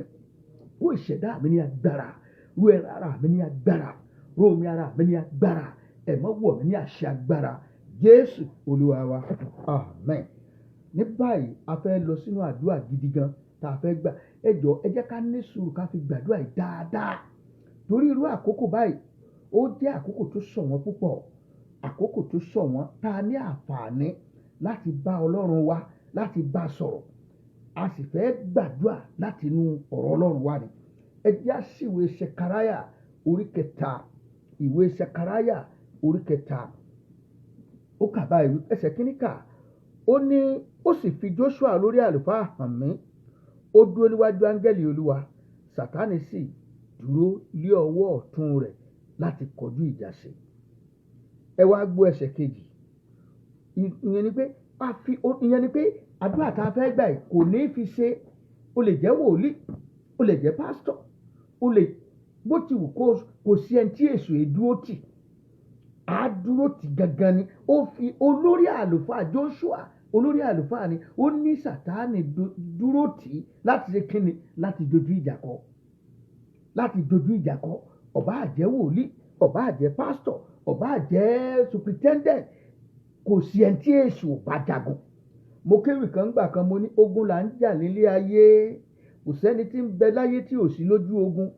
[SPEAKER 1] Ró ìṣẹ̀dá mi ní agbára. Ró ara mi ní agbára. Ró mi ara mi ní agbára. Ẹ̀mọ́ wọ̀ mí ní àṣẹ agbára. Jésù olúwa wa, àmín. Ní báyìí a fẹ́ lọ sínú àdúrà gidi gan tá a fẹ́ gbà. Ẹ jọ̀ọ́, ẹ jẹ́ ká ní sùúrù ká fi gbàdúrà yìí dáadáa. Torí irú àkókò báyìí ó jẹ́ àkókò tó ṣọ̀wọ́n púpọ̀. Àkókò tó ṣọ̀wọ́n tá a ní àǹfààní láti bá Ọlọ́run wa, láti bá a sọ̀rọ̀. A sì fẹ́ gbàdúrà láti inú ọ̀rọ̀ Ọlọ́run wa ni. Ẹ jẹ́ á ṣí ìwé Zachariah orí 3. Ìwé Zachariah orí 3. Ó kà báyìí, ẹsẹ̀ kìíní kà. Ó ní, ó sì fi Joshua lórí àlùfáà hàn mí. Ó dúró níwájú áńgẹ́lì Olúwa. Sátánì sì dúró lé ọwọ́ ọ̀tún rẹ̀ láti kọjú ìjà sí. Ẹ wá gbọ́ ẹsẹ̀ kejì. Ìyẹn ni pé àdúrà tá a fẹ́ gbà yìí kò ní fi ṣe, o lè jẹ́ wòlíì, o lè jẹ́ pásítọ̀, o lè bó ti wù kò sí ẹni tí èṣù èdúró tì. A dúró tì gangan ni. Ó fi olórí àlùfáà Joshua, olórí àlùfáà ni ó ní Sátánì dúró tì láti ṣe kíni, láti dojú ìjà kọ. Láti dojú ìjà kọ. Ọ̀bá àjẹ́ wòlíì, ọ̀bá àjẹ́ pásítọ̀, ọ̀bá àjẹ́ superintendent, kò sí ẹni tí èṣù ò bá jagun. Mo kéwì kan gbà kan, mo ní ogun là ń jà nílé ayé. Kò sẹ́ni tí ń bẹ láyé tí ò sí lójú ogun.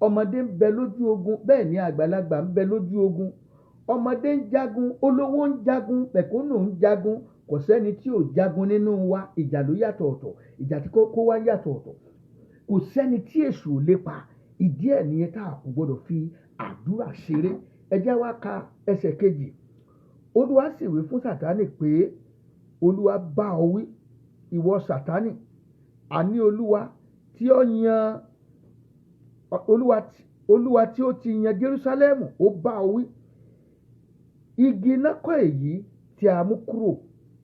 [SPEAKER 1] Ọmọdé ń bẹ lójú ogun, bẹ́ẹ̀ ni àgbàlagbà ń bẹ lójú ogun. ọmọdé ń jagun, olówó ń jagun, mẹ̀kúnnù ń jagun, kò sẹ́ni tí ò jagun nínú wa. Ìjà ló yàtọ̀ ọ̀tọ̀, ìjà tí kókó wá yàtọ̀ ọ̀tọ̀. Kò sẹ́ni tí èṣù ò lè pa. Ìdí ẹ̀ nìyẹn tá a kò gbọdọ̀ fi àdúrà ṣeré. Ẹ jẹ́ wá ka ẹsẹ̀ kejì. Olúwa sì wí fún Sátánì pé, Olúwa bá ọ wí, ìwọ Sátánì, àní Olúwa tí ó ti yan Jerúsálẹ́mù, ó bá ọ wí. Igi iná kọ́ èyí tí a mú kúrò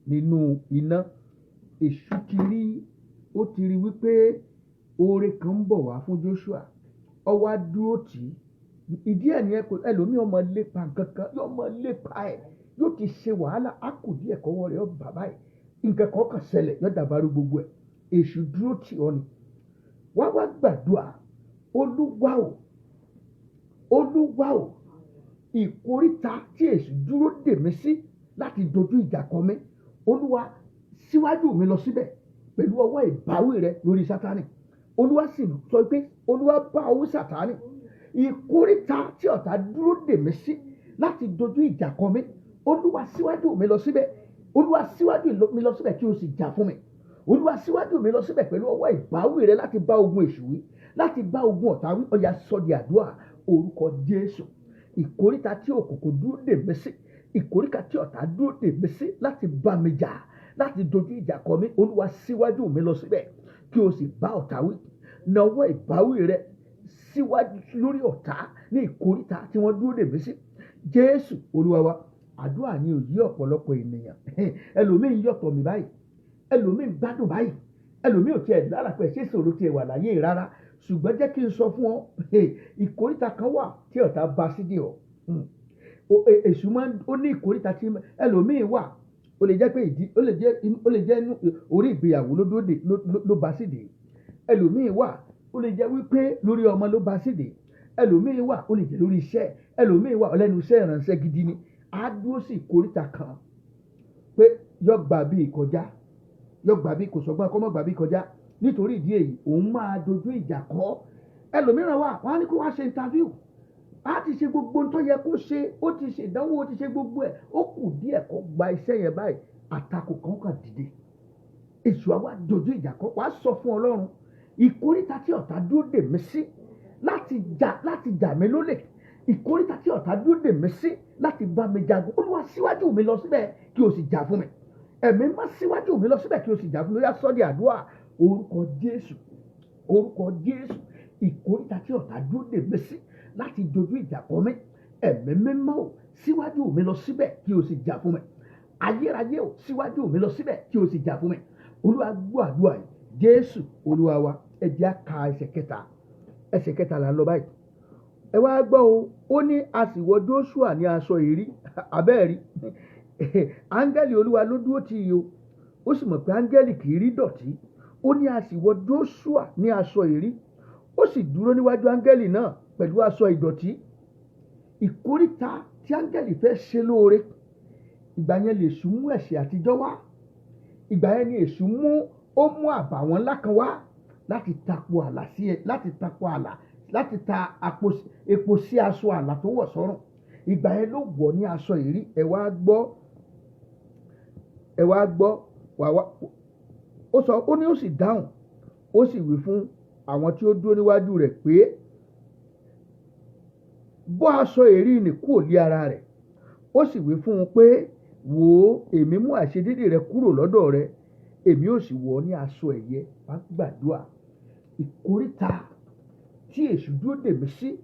[SPEAKER 1] nínú iná. Èṣù ó ti rí wípé oore kan ń bọ̀ wá fún Joshua. Ó wá dúró tì í. Ìdí ẹ̀ nìyẹn, ẹlòmíì ọmọ lépa kankan, yóò mọ lépa ẹ̀, yóò ti ṣe wàhálà, á kù díẹ̀ kọ́wọ́ rẹ̀ ó bàbá ẹ̀. Nǹkan kan kàn ṣẹlẹ̀, yóò dàbàrú gbogbo ẹ̀. Èṣù dúró tì ọ́ ni. Wá gbàdúrà. Olúwa o, ìkóríta tí èṣù dúró dè mí sí láti dojú ìjà kọ mí, Olúwa síwájú mi lọ síbẹ̀ pẹ̀lú ọwọ́ ìbáwí rẹ lórí Sátánì. Olúwa sì sọ pé, Olúwa bá ọ wí Sátánì, ìkóríta tí ọ̀tá dúró dè mí sí láti dojú ìjà kọ mí, Olúwa síwájú mi lọ síbẹ̀. Olúwa síwájú mi lọ síbẹ̀ kí o sì jà fún mi. Olúwa síwájú mi lọ síbẹ̀ pẹ̀lú ọwọ́ ìbáwí rẹ láti bá ogun èṣù wí, láti bá ogun ọ̀tá wí. Ó yá sọ di àdúrà. Orúkọ Jésù. Ìkóríta tí òkùnkùn dúró dè mí sí, ìkóríta tí ọ̀tá dúró dè mí sí láti bá mi jà, láti dojú ìjà kọ mí, Olúwa síwájú mi lọ síbẹ̀ kí o sì bá ọ̀tá wí. Na ọwọ́ ìbáwí rẹ síwájú lórí ọ̀tá ní ìkóríta tí wọ́n dúró dè mí sí. Jésù Olúwa wa. Àdúrà ni ò yí ọ̀pọ̀lọpọ̀ ènìyàn. Ẹlòmíì ń yọ̀tọ̀ mi báyìí, ẹlòmíì ń gbádùn báyìí, ẹlòmíì ò tiẹ̀ lára pé ṣé ìṣòro tiẹ̀ wà láyé rárá. Ṣùgbọ́n jẹ́ kí n sọ fún ọ, ìkóríta kan wà tí ọ̀tá bá sídìí ọ. Èṣù ó ní ìkóríta tí ẹlòmíì wà. Ó lè jẹ́ pé ó lè jẹ́ orí ìgbéyàwó ló bá sídìí. Ẹlòmíì wà, ó lè jẹ́ wípé lórí ọmọ ló bá sídìí. Ẹlòmíì wà, ó lè jẹ́ lórí iṣẹ́. Ẹlòmíì wà, ọlẹ́nu iṣẹ́ ìránṣẹ́ gidi ni. Á dúró sí ìkóríta kan pé yọgbà bí ìkọjá, yọgbà bí kò sọgbọ́n kọ́ mọ́ gbà bí ìkọjá. Nítorí ìdí èyí, òun máa dojú ìjà kọ. Ẹlòmíràn wà, wọ́n á ní kó wá ṣe interview. Á ti ṣe gbogbo ohun tó yẹ kó ṣe, ó ti ṣe ìdánwò, ó ti ṣe gbogbo ẹ̀. Ó kù díẹ̀ kó gba iṣẹ́ yẹn báyìí. Àtakò kan dìde. Èṣù àwa dojú ìjà kọ. Wàá sọ fún Ọlọ́run, ìkóríta tí ọ̀tá dúró dè mí sí láti jà mí lólè, ìkóríta tí ọ̀tá dúró dè mí sí láti bá mi jagun, Olúwa síwájú mi lọ síbẹ̀ kí o sì jà fún mi. Ẹ̀mí má síwájú mi lọ síbẹ̀ kí o sì jà fún mi. Ó yá sọ́ di àdúrà. Orúkọ Jésù. Orúkọ Jésù. Ìkóríta tí ọ̀tá dúró dè mí sí láti dojú ìjà kọ mí, ẹ̀mí mímọ́ o, síwájú mi lọ síbẹ̀ kí o sì jà fún mi. Ayérayé o, síwájú mi lọ síbẹ̀ kí o sì jà fún mi. Olúwa gbọ́ àdúrà yìí. Jésù Olúwa wa. Ẹ jẹ́ á ka ẹsẹ̀ kẹta. Ẹsẹ̀ kẹta là ń lọ báyìí. Ẹ wá gbọ́ o, ó ní a sì wọ Joshua ní aṣọ ìrí. Abẹ́ẹ̀rí. Áńgẹ́lì Olúwa ló dúró tì í o. Ó sì mọ̀ pé áńgẹ́lì kì í rí dọ̀tí. Ó ní a sì wọ Joshua ní aṣọ ìrí. Ó sì dúró níwájú áńgẹ́lì náà pẹ̀lú aṣọ ìdọ̀tí. Ìkóríta tí áńgẹ́lì fẹ́ ṣe lóore. Ìgbà yẹn lè èṣù mú ẹ̀ṣẹ̀ àtijọ́ wá. Ìgbà yẹn ni èṣù mú àbàwọ́n ńlá kan wá láti tako àlà sí ẹ, láti tako àlà, láti ta epo sí aṣọ àlà tó wọ̀ sọ́rùn. Ìgbà yẹn ló wọ̀ ní aṣọ ìrí. Ẹ wá gbọ́, ó ní ó sì dáhùn, ó sì wí fún àwọn tí ó dúró níwájú rẹ̀ pé, bọ́ aṣọ ìrí nì kúrò lé ara rẹ̀. Ó sì wí fún un pé, wò ó, èmi mú àìṣedéédé rẹ kúrò lọ́dọ̀ rẹ, èmi ó sì wọ̀ ọ́ ní aṣọ ẹ̀yẹ. Wá gbàdúrà. Ìkóríta tí èṣù dúró dè mí sí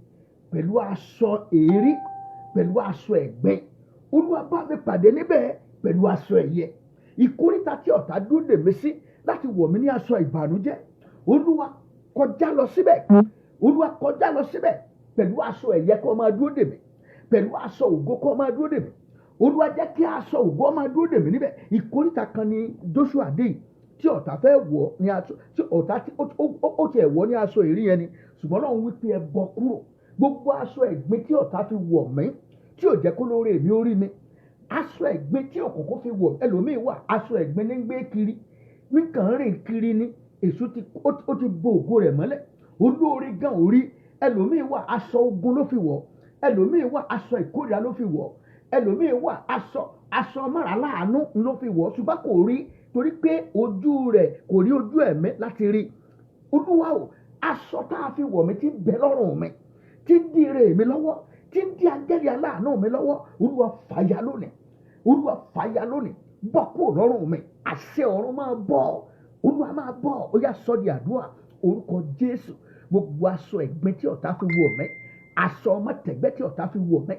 [SPEAKER 1] pẹ̀lú aṣọ èérí, pẹ̀lú aṣọ ẹ̀gbin, Olúwa bá mi pàdé níbẹ̀ pẹ̀lú aṣọ ẹ̀yẹ. Ìkóríta tí ọ̀tá dúró dè mí sí láti wọ̀ mí ní aṣọ ìbànújẹ́, Olúwa kọjá lọ síbẹ̀. Olúwa kọjá lọ síbẹ̀ pẹ̀lú aṣọ ẹ̀yẹ kó máa dúró dè mí, pẹ̀lú aṣọ ògo kó máa dúró dè mí. Olúwa jẹ́ kí aṣọ ògo máa dúró dè mí níbẹ̀. Ìkóríta kan ni Joshua dé yìí tí ọ̀tá fẹ́ wọ̀ ní aṣọ, tí ọ̀tá ó tiẹ̀ wọ̀ ní aṣọ ìrí yẹn ni, ṣùgbọ́n Ọlọ́run wí pé ẹ bọ́ kúrò. Gbogbo aṣọ ẹ̀gbin tí ọ̀tá fi wọ̀ mí, tí ò jẹ́ kó lóore èmi ó rí mi, aṣọ ẹ̀gbin tí òkùnkùn fi wọ̀ ẹlòmíì wà, aṣọ ẹ̀gbin ní ń gbé kiri, nǹkan rìn kiri ni, èṣù ó ti bo ògo rẹ̀ mọ́lẹ̀, olóore gan orí. Ẹlòmíì wà, aṣọ ogun ló fi wọ̀, ẹlòmíì wà, aṣọ ìkórìíra ló fi wọ̀,
[SPEAKER 2] ẹlòmíì wà aṣọ mọ́ra láàánú ló fi wọ̀ ṣùgbọ́n kò rí torí pé ojú rẹ̀ kò rí ojú ẹ̀mí láti rí. Olúwa o, aṣọ tá a fi wọ̀ mí tí ń bẹ lọ́rùn mi, tí ń dí ire mi lọ́wọ́, tí ń dí agẹ́rẹ́ aláàánú mi lọ́wọ́, Olúwa fàya lónìí, Olúwa fàya lónìí, bọ́ kúrò lọ́rùn mi, àṣẹ ọ̀run máa bọ́, Olúwa máa bọ́. Ó yá sọ di àdúrà orúkọ Jésù. Gbogbo aṣọ ẹ̀gbin tí ọ̀tá fi wọ̀ mí, aṣọ ọmọ tẹ̀gbẹ́ tí ọ̀tá fi wọ̀ mí,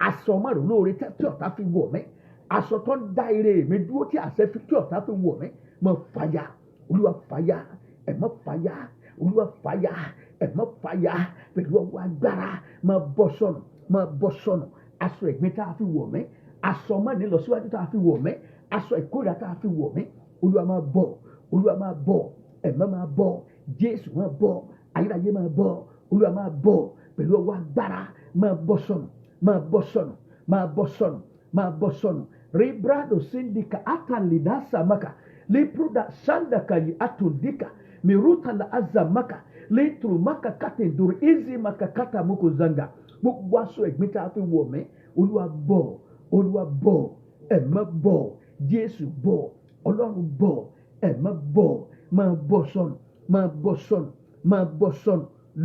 [SPEAKER 2] aṣọ ọmọ rẹ̀ lóore tí ọ̀tá fi wọ̀ mí, aṣọ tó ń dá ire mi dúró tí àṣẹ tí ọ̀tá fi wọ̀ mí, máa fàya, Olúwa fàya, ẹ má fàya, Olúwa fàya, ẹ má fàya, pẹ̀lú ọwọ́ agbára máa bọ́ sọnù, máa bọ́ sọnù. Aṣọ ẹ̀gbin tá a fi wọ̀ mí, aṣọ ọmọ ní lọ síwájú tá a fi wọ̀ mí, aṣọ ìkórìíra tá a fi wọ̀ mí, Olúwa máa bọ́, Olúwa máa bọ́, ẹ̀mọ́ máa bọ́, Jésù máa bọ́, ayérayé máa bọ́, Olúwa máa bọ́, pẹ̀lú ọwọ́ agbára máa bọ́ sọnù, máa bọ́ sọnù, máa bọ́ sọnù, máa bọ́ sọnù. Rebrado sindika atalidasa maka, lepruda shandaka yi atundika, miruta la azamaka, letru maka kate dur izi maka kata muko zanga. Gbogbo aṣọ ẹ̀gbin tá a fi wọ̀ mí, Olúwa bọ́, Olúwa bọ́, ẹ̀mọ́ bọ́, Jésù bọ́, Ọlọ́run bọ́, ẹ̀mọ́ bọ́, máa bọ́ sọnù, máa bọ́ sọnù, máa bọ́ sọnù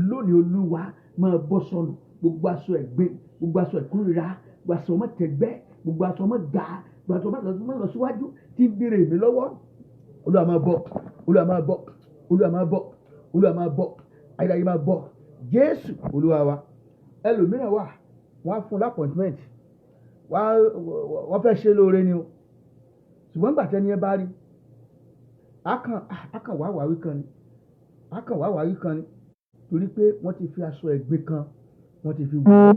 [SPEAKER 2] lónìí. Olúwa máa bọ́ sọnù. Gbogbo aṣọ ẹ̀gbin, gbogbo aṣọ ìkórìíra, gbogbo aṣọ ọmọ tẹ̀gbẹ́, gbogbo aṣọ ọmọ ga, gbogbo aṣọ ọmọ lọ síwájú tí ń béèrè mi lọ́wọ́, Olúwa máa bọ́, Olúwa máa bọ́, Olúwa máa bọ́, Olúwa máa bọ́, ayérayé máa bọ́, Jésù Olúwa wa. Ẹlòmíràn wà, wọ́n á fún l'appointment, wọ́n fẹ́ ṣe lóore ni o, ṣùgbọ́n nígbà tẹ́ni ẹ bá rí, a kàn wá wàwí kan ni, a kàn wá wàwí kan ni, torí pé wọ́n ti fi aṣọ ẹ̀gbin kan, wọ́n ti fi wọ̀,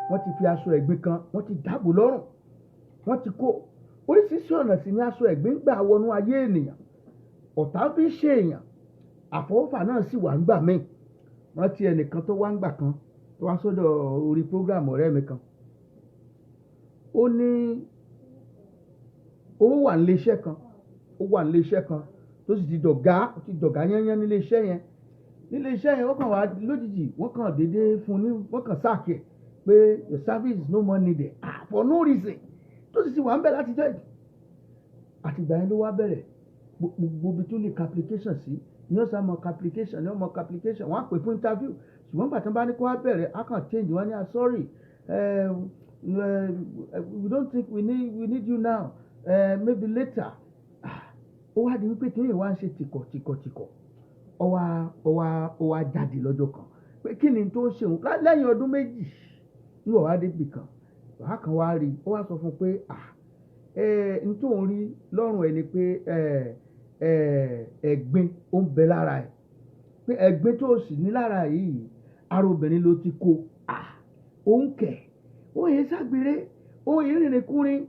[SPEAKER 2] wọ́n ti fi aṣọ ẹ̀gbin kan, wọ́n ti dàbò lọ́rùn, wọ́n ti kó oríṣiríṣi ọ̀nà sí ní aṣọ ẹ̀gbin gbà wọnú ayé ènìyàn, ọ̀tá fi ṣe èèyàn, àfọwọ́fà náà sì wà ń gbà mí. Wọ́n ti ẹnìkan tó wá ń gbà kan, tó wá sọ́dọ̀ orí program ọ̀rẹ́ mi kan, ó ní owó wà nílé iṣẹ́ kan, ó wà nílé iṣẹ́ kan tó sì ti dọ̀gá yányán nílé iṣẹ́ yẹn. Nílé iṣẹ́ yẹn wọ́n kàn wá lójijì, wọ́n kàn déédéé fún ní, wọ́n kàn sáàkì ẹ̀ pé your service is no more needed, for no reason, tó sì ti wà ń bẹ̀ láti jẹ́ ìdí. Àtìgbà yẹn ló wá bẹ̀rẹ̀ gbogbo ibi tó lè ka application sí ní ọ̀sán mọ̀ ka application, ní ọmọ ka application, wọ́n á pè fún interview, ṣùgbọ́n gbà tán bá ní kó wá bẹ̀rẹ̀, á kàn change, wọ́n ní sorry, we don't think we need you now, maybe later. Ó wá di wípé kí èèyàn wá ń ṣe tìkọ̀ ó wá jáde lọ́jọ́ kan pé kí ni tó ń ṣe òun lẹ́yìn ọdún méjì ní ọ̀wá débì kan, wàá kan wá rí, ó wá sọ fún un pé n tó ń rí lọ́rùn ẹ̀ ni pé ẹ̀gbin ó ń bẹ lára ẹ̀, pé ẹ̀gbin tó sì ní lára yìí ara obìnrin ló ti kó, òun kẹ̀ ó yẹ ságbére, ó yẹ rìnrìn kúrin,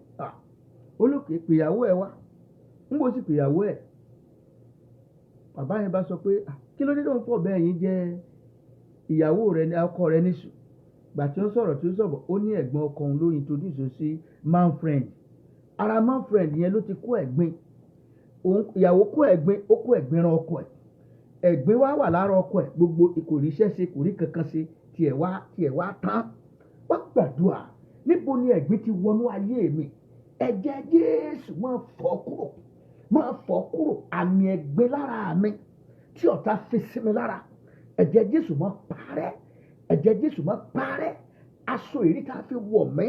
[SPEAKER 2] olókè pèyàwó ẹ̀ wá, ń bó sì pèyàwó ẹ̀, bàbá yẹn bá sọ pé kí ló dé tó ń fọ̀ bẹ́ẹ̀ yín jẹ́ ìyàwó rẹ ní ọkọ rẹ níṣù. Gbà tí ó sọ̀rọ̀ ó ní ẹ̀gbọ́n ọkọ òun ló introduce sí man friend, ara man friend yẹn ló ti kó ẹ̀gbin, ìyàwó kó ẹ̀gbin, ó kó ẹ̀gbin ran ọkọ ẹ̀, ẹ̀gbin wà lára ọkọ ẹ̀, gbogbo kò rí iṣẹ́ ṣe, kò rí kankan ṣe, tiẹ̀ wá tán. Wọ́n gbàdúrà, níbo ni ẹ̀gbin ti wọnú ayé mi? Ẹ̀jẹ̀ Jésù máa fọ̀ kúrò àmì ẹ̀gbin lára mi tí ọ̀tá fi sí mi lára. Ẹ̀jẹ̀ Jésù máa parẹ́, ẹ̀jẹ̀ Jésù máa parẹ́. Aṣọ èrí tá a fi wọ̀ mí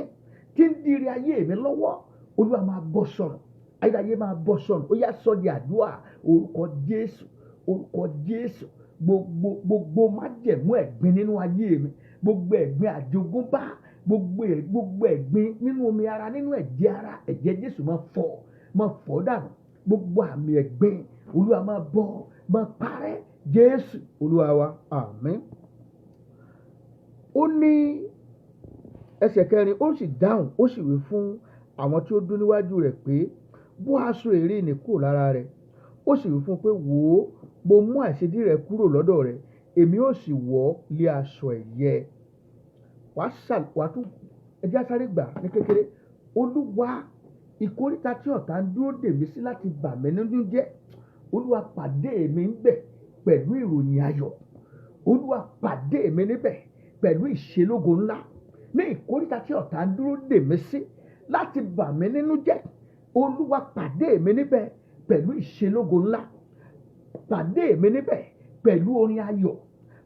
[SPEAKER 2] tí ń dirí ayé mi lọ́wọ́, Olúwa máa bọ́ sọnù, ayérayé máa bọ́ sọnù. Ó yá sọ di àdúrà orúkọ Jésù, orúkọ Jésù. Gbogbo májẹ̀mú ẹ̀gbin nínú ayé mi, gbogbo ẹ̀gbin àjogúnbá, gbogbo ẹ̀gbin nínú omi ara, nínú ẹ̀jẹ̀ ara, ẹ̀jẹ̀ Jésù máa fọ̀ dànù. Gbogbo àmì ẹ̀gbin Olúwa máa bọ́, máa parẹ́, Jésù Olúwa wa, àmín. Ó ní ẹsẹ̀ 4, ó sì dáhùn, ó sì wí fún àwọn tí ó dún níwájú rẹ̀ pé bó aṣọ èrí nì kúrò lára rẹ̀. Ó sì wí fún un pé wò ó, mo mú àìṣedí rẹ̀ kúrò lọ́dọ̀ rẹ̀, èmi ó sì wọ̀ lé aṣọ ẹ̀yẹ. Wàá tún ẹjẹ́ sáré gbà ní kékeré. Olúwa, ìkóríta tí ọ̀tá ń dúró dè mí sí láti bà mí nínú jẹ́, Olúwa pàdé mi níbẹ̀ pẹ̀lú ìròyìn ayọ̀. Olúwa pàdé mi níbẹ̀ pẹ̀lú ìṣelógo ńlá. Ní ìkóríta tí ọ̀tá ń dúró dè mí sí láti bà mí nínú jẹ́. Olúwa pàdé mi níbẹ̀ pẹ̀lú ìṣelógo ńlá. Pàdé mi níbẹ̀ pẹ̀lú orin ayọ̀.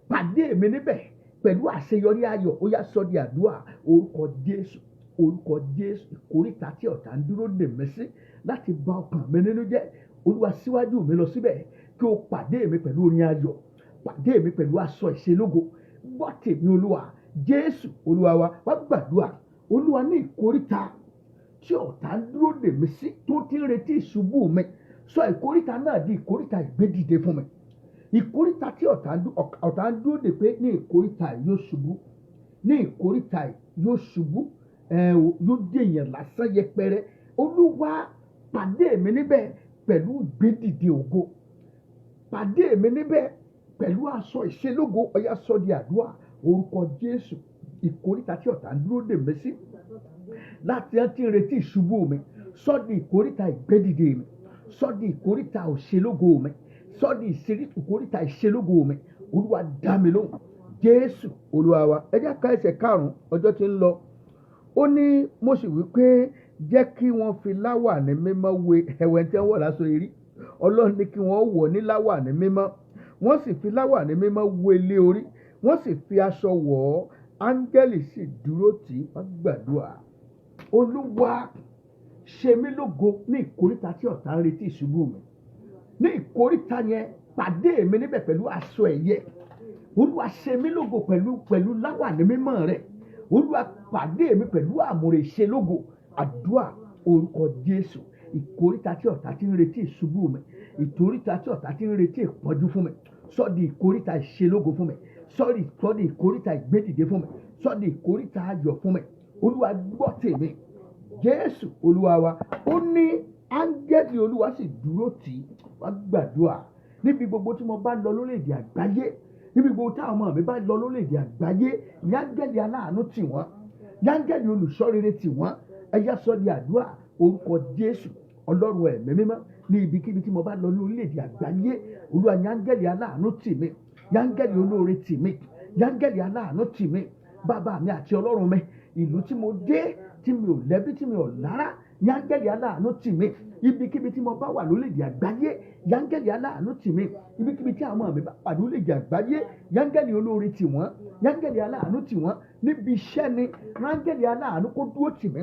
[SPEAKER 2] Pàdé mi níbẹ̀ pẹ̀lú àṣeyọrí ayọ̀. Ó yá sọ di àdúrà orúkọ Jésù. Orúkọ Jésù. Ìkóríta tí ọ̀tá ń dúró dè mí sí láti bà ọkàn mi nínú jẹ́. Olúwa síwájú mi lọ síbẹ̀ kí o pàdé mi pẹ̀lú orin ayọ̀. Pàdé mi pẹ̀lú aṣọ ìṣelógo. Gbọ́ tèmi Olúwa. Jésù Olúwa wa. Wá gbàdúrà. Olúwa ní ìkóríta tí ọ̀tá ń dúró dè mí sí tó ti ń retí ìṣubú mi, sọ ìkóríta náà di ìkóríta ìgbédìde fún mi. Ìkóríta tí ọ̀tá ń dúró dè pé ní ìkóríta yóò ṣubú, ní ìkóríta yóò ṣubú, yóò dèèyàn lásán yẹpẹrẹ. Olúwa pàdé mi níbẹ̀ pẹ̀lú ìgbédìde ògo. Pàdé mi níbẹ̀ pẹ̀lú aṣọ ìṣelógo. Ó yá sọ di àdúrà orúkọ Jésù. Ìkóríta tí ọ̀tá ń dúró dè mí sí láti ẹ ti ń retí ìṣubú mi, sọ di ìkóríta ìgbédìde mi, sọ di ìkóríta òṣèlógo mi, sọ di ìkóríta ìṣelógo mi. Olúwa dá mi lóhùn. Jésù Olúwa wa. Ẹ jẹ́ ká ẹsẹ̀ 5, ọjọ́ tí ń lọ. Ó ní mo sì wí pé jẹ́ kí wọ́n fi láwàní mímọ́ wé ẹ̀wẹ̀ tí wọ́n wọ̀ láṣọ ìrí. Ọlọ́run ní kí wọ́n wọ̀ ní láwàní mímọ́. Wọ́n sì fi láwàní mímọ́ wé lé orí. Wọ́n sì fi aṣọ wọ̀ ọ́. Áńgẹ́lì sì dúró tì í. Wọ́n gbàdúrà. Olúwa ṣe mí lógo ní ìkóríta tí ọ̀tá ń retí ìṣubú mi. Ní ìkóríta yẹn pàdé mi níbẹ̀ pẹ̀lú aṣọ ẹ̀yẹ. Olúwa ṣe mí lógo pẹ̀lú láwàní mímọ́ rẹ̀. Olúwa pàdé mi pẹ̀lú àmùrè ìṣelógo. Àdúrà orúkọ Jésù. Ìkóríta tí ọ̀tá ti ń retí ìṣubú mi, ìkóríta tí ọ̀tá ti ń retí ìpọ́njú fún mi, sọ di ìkóríta ìṣelógo fún mi. Sọ di ìkóríta ìgbédìde fún mi. Sọ di ìkóríta ayọ̀ fún mi. Olúwa gbọ́ tèmi. Jésù Olúwa wa. Ó ní áńgẹ́lì Olúwa sì dúró tì í. Wá gbàdúrà. Níbi gbogbo tí mo bá lọ lórílẹ̀-èdè àgbáyé, níbi gbogbo táwọn ọmọ mi bá lọ lórílẹ̀-èdè àgbáyé, áńgẹ́lì aláàánú tì wọ́n, áńgẹ́lì olùṣọ́rere tì wọ́n. Ẹ yá sọ di àdúrà orúkọ Jésù. Ọlọ́run ẹ̀mí mímọ́, ní ibikíbi tí mo bá lọ ní orílẹ̀-èdè àgbáyé, Olúwa áńgẹ́lì aláàánú tì mí, áńgẹ́lì olóore tì mí, áńgẹ́lì aláàánú tì mí. Bàbá mi àti Ọlọ́run mi, ìlú tí mo dé tí mi ò lẹ́bí tí mi ò lára, áńgẹ́lì aláàánú tì mí. Ibikíbi tí mo bá wà lórílẹ̀-èdè àgbáyé, áńgẹ́lì aláàánú tì mí. Ibikíbi tí àwọn mi bá wà lórílẹ̀-èdè àgbáyé, áńgẹ́lì olóore tì wọ́n, áńgẹ́lì aláàánú tì wọ́n. Níbi iṣẹ́ ni áńgẹ́lì aláàánú kó dúró tì mí.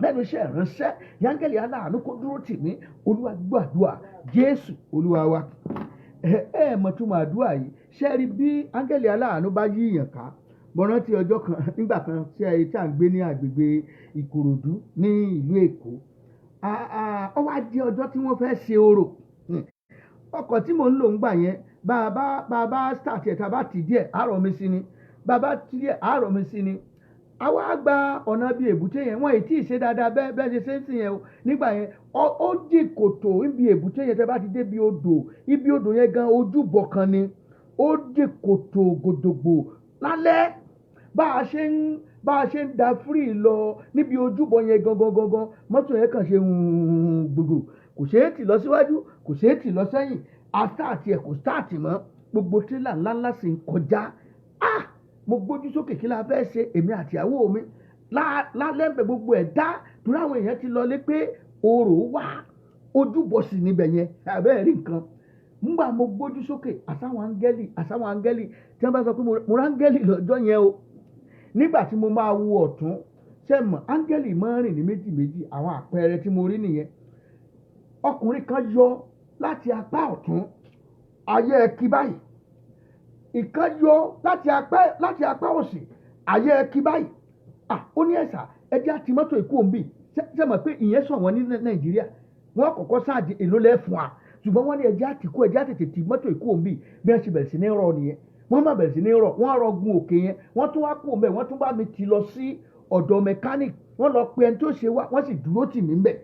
[SPEAKER 2] Lẹ́nu iṣẹ́ ìránṣẹ́, áńgẹ́lì aláàánú kó dúró tì mí. Olúwa gbàdúrà. Jésù Olúwa wa. Mọ̀túmọ̀ àdúrà yìí. Ṣé rí bí áńgẹ́lì aláàánú bá yí ìyàn ká? Mo rántí ọjọ́ kan nígbà kan tí à ń gbé ní agbègbè Ìkòròdú ní ìlú Èkó. Ó wá di ọjọ́ tí wọ́n fẹ́ ṣe orò. Ọkọ̀ tí mò ń lò ń gbà yẹn, bàbá start ẹ̀ tàbá tì díẹ̀ àárọ̀ mi sí ni. Bàbá tì díẹ̀ àárọ̀ mi sí ni. Àwa gba ọ̀nà bíi èbúté yẹn, wọ́n èyí tí ì ṣe dáadáa bẹ́ẹ̀ ṣe ṣe ń sìn yẹn o. Nígbà yẹn ó dì kòtò níbi èbúté yẹn tẹ́ bá ti dé bí odò. Ibi odò yẹn gan ojúbọ kan ni. Ó dì kòtò gòdògbò lálẹ́. Bá a ṣe ń da free lọ níbi ojúbọ yẹn gangan, mọ́tò yẹn kàn ṣe gbogbo. Kò ṣeé tì lọ síwájú, kò ṣeé tì lọ sẹ́yìn. Start ẹ̀ kò start mọ́. Gbogbo tírélà ńláńlá sì ń kọjá. Mo gbójú sókè kí la fẹ́ ṣe èmi àti ìyàwó mi. Lálẹ́ ń bẹ gbogbo ẹ̀ dá. Torí àwọn èèyàn ti lọ lé pé orò wà. Ojúbọ sì níbẹ̀ yẹn. Àbẹ́ẹ̀ rí nǹkan. Nígbà mo gbójú sókè àsáwọn áńgẹ́lì tí wọ́n bá sọ pé mo ráńgẹ́lì lọ́jọ́ yẹn o. Nígbà tí mo máa wo ọ̀tún, ṣé mọ̀ áńgẹ́lì máa ń rìn ní méjì. Àwọn àpẹẹrẹ tí mo rí nìyẹn. Ọkùnrin kan yọ láti apá ọ̀tún, ayé ẹkí báyìí. Ìkan yọ láti apá òsì, ayé ẹkí báyìí. Ó ní ẹ̀sà ẹjẹ́ àti mọ́tò ìkú òǹbì. Ṣé mọ̀ pé ìyẹn sọ wọ́n ní Nàìjíríà? Wọ́n kọ́kọ́ sáàdì èlò lẹ́fun à. Ṣùgbọ́n wọ́n ní ẹjẹ́ àtètè tí mọ́tò ìkú òǹbì bí wọ́n ṣe bẹ̀rẹ̀ sí ní rọ nìyẹn. Wọ́n má bẹ̀rẹ̀ sí ní rọ̀, wọ́n rọ gun òkè yẹn, wọ́n tún wá kú òun bẹ́ẹ̀, wọ́n tún bá mi ti lọ sí ọ̀dọ̀ mechanic. Wọ́n lọ pe ẹni tó ṣe wá, wọ́n sì dúró tì mí ńbẹ̀.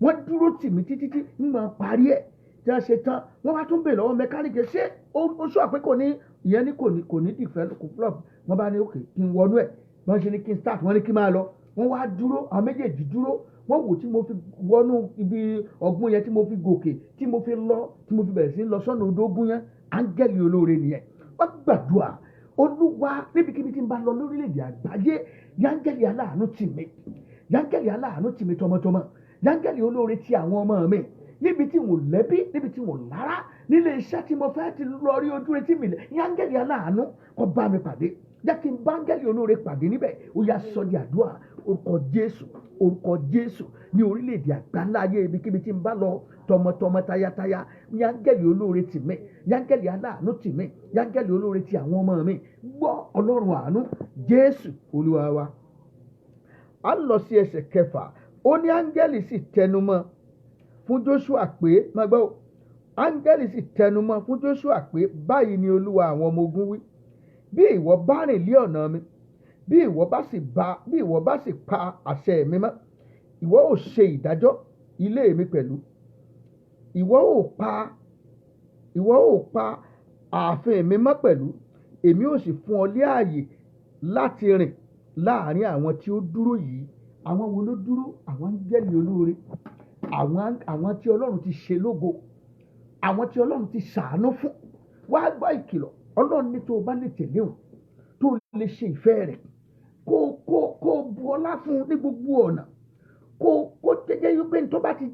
[SPEAKER 2] Wọ́n dúró tì mí títí nígbà parí ẹ̀ tí wọ́n ṣe tán. Wọ́n wá tún bèèrè lọ́wọ́ mechanic ṣé ó sọ pé ìyẹn ní kò ní dìfẹ́ kò flop. Wọ́n bá ní òkè kí n wọnú ẹ̀. Wọ́n ṣe ní kí n start, wọ́n ní kí n máa lọ. Wọ́n wá dúró, àwọn méjèèjì dúró. Wọ́n wò tí mo fi wọnú ibi ọ̀gbun yẹn tí mo fi gòkè, tí mo fi bẹ̀rẹ̀ sí lọ sọ́nà odò ogun yẹn. Áńgẹ́lì olóore nìyẹn. Wọ́n gbàdúrà. Olúwa níbikíbi tí ń bá lọ lórílẹ̀-èdè àgbáyé, áńgẹ́lì aláàánú tì mí. Yáńgẹ́lì aláàánú tì mí tọmọtọmọ. Yáńgẹ́lì olóore ti àwọn ọmọ mi. Níbi tí mo lẹ́bí, níbi tí mo lára, nílé iṣẹ́ tí mo fẹ́ ti lọ rí ojú retí mi lẹ̀. Yáńgẹ́lì aláàánú kó bá mi pàdé. Jẹ́ kí n bá áńgẹ́lì olóore pàdé níbẹ̀. Ó yá sọ di àdúrà. Orúkọ Jésù ní orílẹ̀-èdè àgbáńlá ayé ibikíbi tí n bá lọ tọmọtọmọ tayátayá. Yáńgẹ́lì olóore tì mí. Yáńgẹ́lì aláàánú tì mí. Yáńgẹ́lì olóore ti àwọn ọmọ mi. Gbọ́ Ọlọ́run àánú. Jésù Olúwa wa. A lọ sí ẹsẹ̀ 6. Ó ní áńgẹ́lì sì tẹnumọ́ fún Jóṣúà pé, máa gbọ́, áńgẹ́lì sì tẹnumọ́ fún Jóṣúà pé báyìí ni Olúwa àwọn ọmọ ogun wí. Bí ìwọ bá rìn lé ọ̀nà mi, bí ìwọ bá sì pa àṣẹ mi mọ́, ìwọ ó ṣe ìdájọ́ ilé mi pẹ̀lú. Ìwọ ó pa ààfin mi mọ́ pẹ̀lú. Èmi ó sì fún ọ ní ààyè láti rìn láàrin àwọn tí ó dúró yìí. Àwọn wo ló dúró? Àwọn áńgẹ́lì olóore. Àwọn tí Ọlọ́run ti ṣe lógo. Àwọn tí Ọlọ́run ti ṣàánú fún. Wá gbọ́ ìkìlọ̀. Ọlọ́run ní tó o bá lè tẹ̀lé òun, tó lè ṣe ìfẹ́ rẹ̀, kó bu ọlá fún un ní gbogbo ọ̀nà, kó jẹ́jẹ́ wípé tó bá ti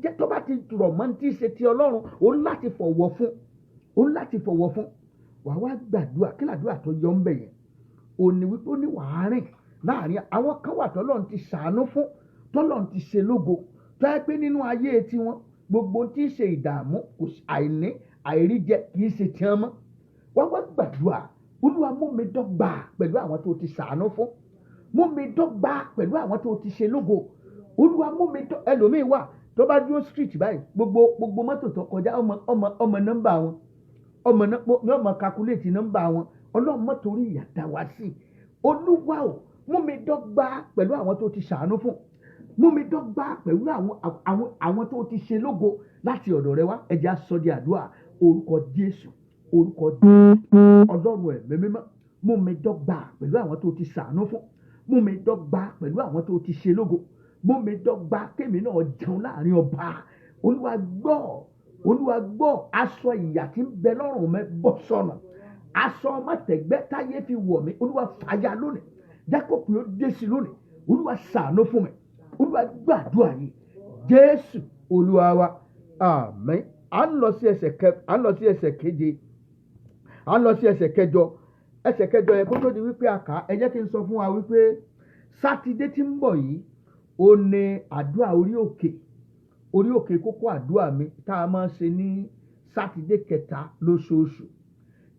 [SPEAKER 2] rọ̀ mọ́ tí í ṣe ti Ọlọ́run, òun láti fọ̀wọ̀ fún. Wàá wá gbàdúrà. Kí làdúrà tó yọ ń bẹ̀ yẹn? Òní wípé ó ní wàá rìn láàrin àwọn kan wà tọ́lọ́run ti ṣàánú fún, tọ́lọ́run ti ṣe lógo, tó yẹ pé nínú ayé tiwọn gbogbo tí í ṣe ìdààmú, àìní, àìríjẹ kì í ṣe tiwọn mọ́. Wọ́n wá gbàdúrà. Olúwa mú mi dọ́gba pẹ̀lú àwọn tó ti ṣàánú fún. Mú mi dọ́gba pẹ̀lú àwọn tó ti ṣe lógo. Olúwa mú mi dọ́gba. Ẹlòmíì wà tó bá dúró street báyìí, gbogbo mọ́tò tó kọjá ọmọ nọ́mbà wọn, ọmọ calculate nọ́mbà wọn. Ọlọ́run mọ́ torí ìyà dá wa sí. Olúwa o, mú mi dọ́gba pẹ̀lú àwọn tó ti ṣàánú fún. Mú mi dọ́gba pẹ̀lú àwọn tó ti ṣe lógo láti ọ̀dọ̀ rẹ wá. Ẹ jẹ́ á sọ di àdúrà. Orúkọ Jésù. Ọlọ́run ẹ̀mí mímọ́. Mú mi dọ́gba pẹ̀lú àwọn tó ti ṣàánú fún. Mú mi dọ́gba pẹ̀lú àwọn tó ti ṣe lógo. Mú mi dọ́gba kémi náà jẹun láàrin ọba. Olúwa gbọ́. Aṣọ ìyà tí ń bẹ lọ́rùn mi bọ́ sọnù. Aṣọ mọ́tẹ̀gbẹ́ táyé fi wọ̀ mí. Olúwa fàya lónìí. Jákòó pé ó dé sí lónìí. Olúwa ṣàánú fún mi. Olúwa gbàdúrà yìí. Jésù Olúwa wa. Àmín. À ń lọ sí ẹsẹ̀ 7. À ń lọ sí ẹsẹ̀ 8. À ń lọ sí ẹsẹ̀ 8. Ẹsẹ̀ 8 yẹn kó tó di wípé a kà á. Ẹ jẹ́ kí n sọ fún wa wípé Sátidé tí ń bọ̀ yìí ó ní àdúrà orí òkè kókó àdúrà mi tá a máa ń ṣe ní Sátidé kẹta lóṣooṣù.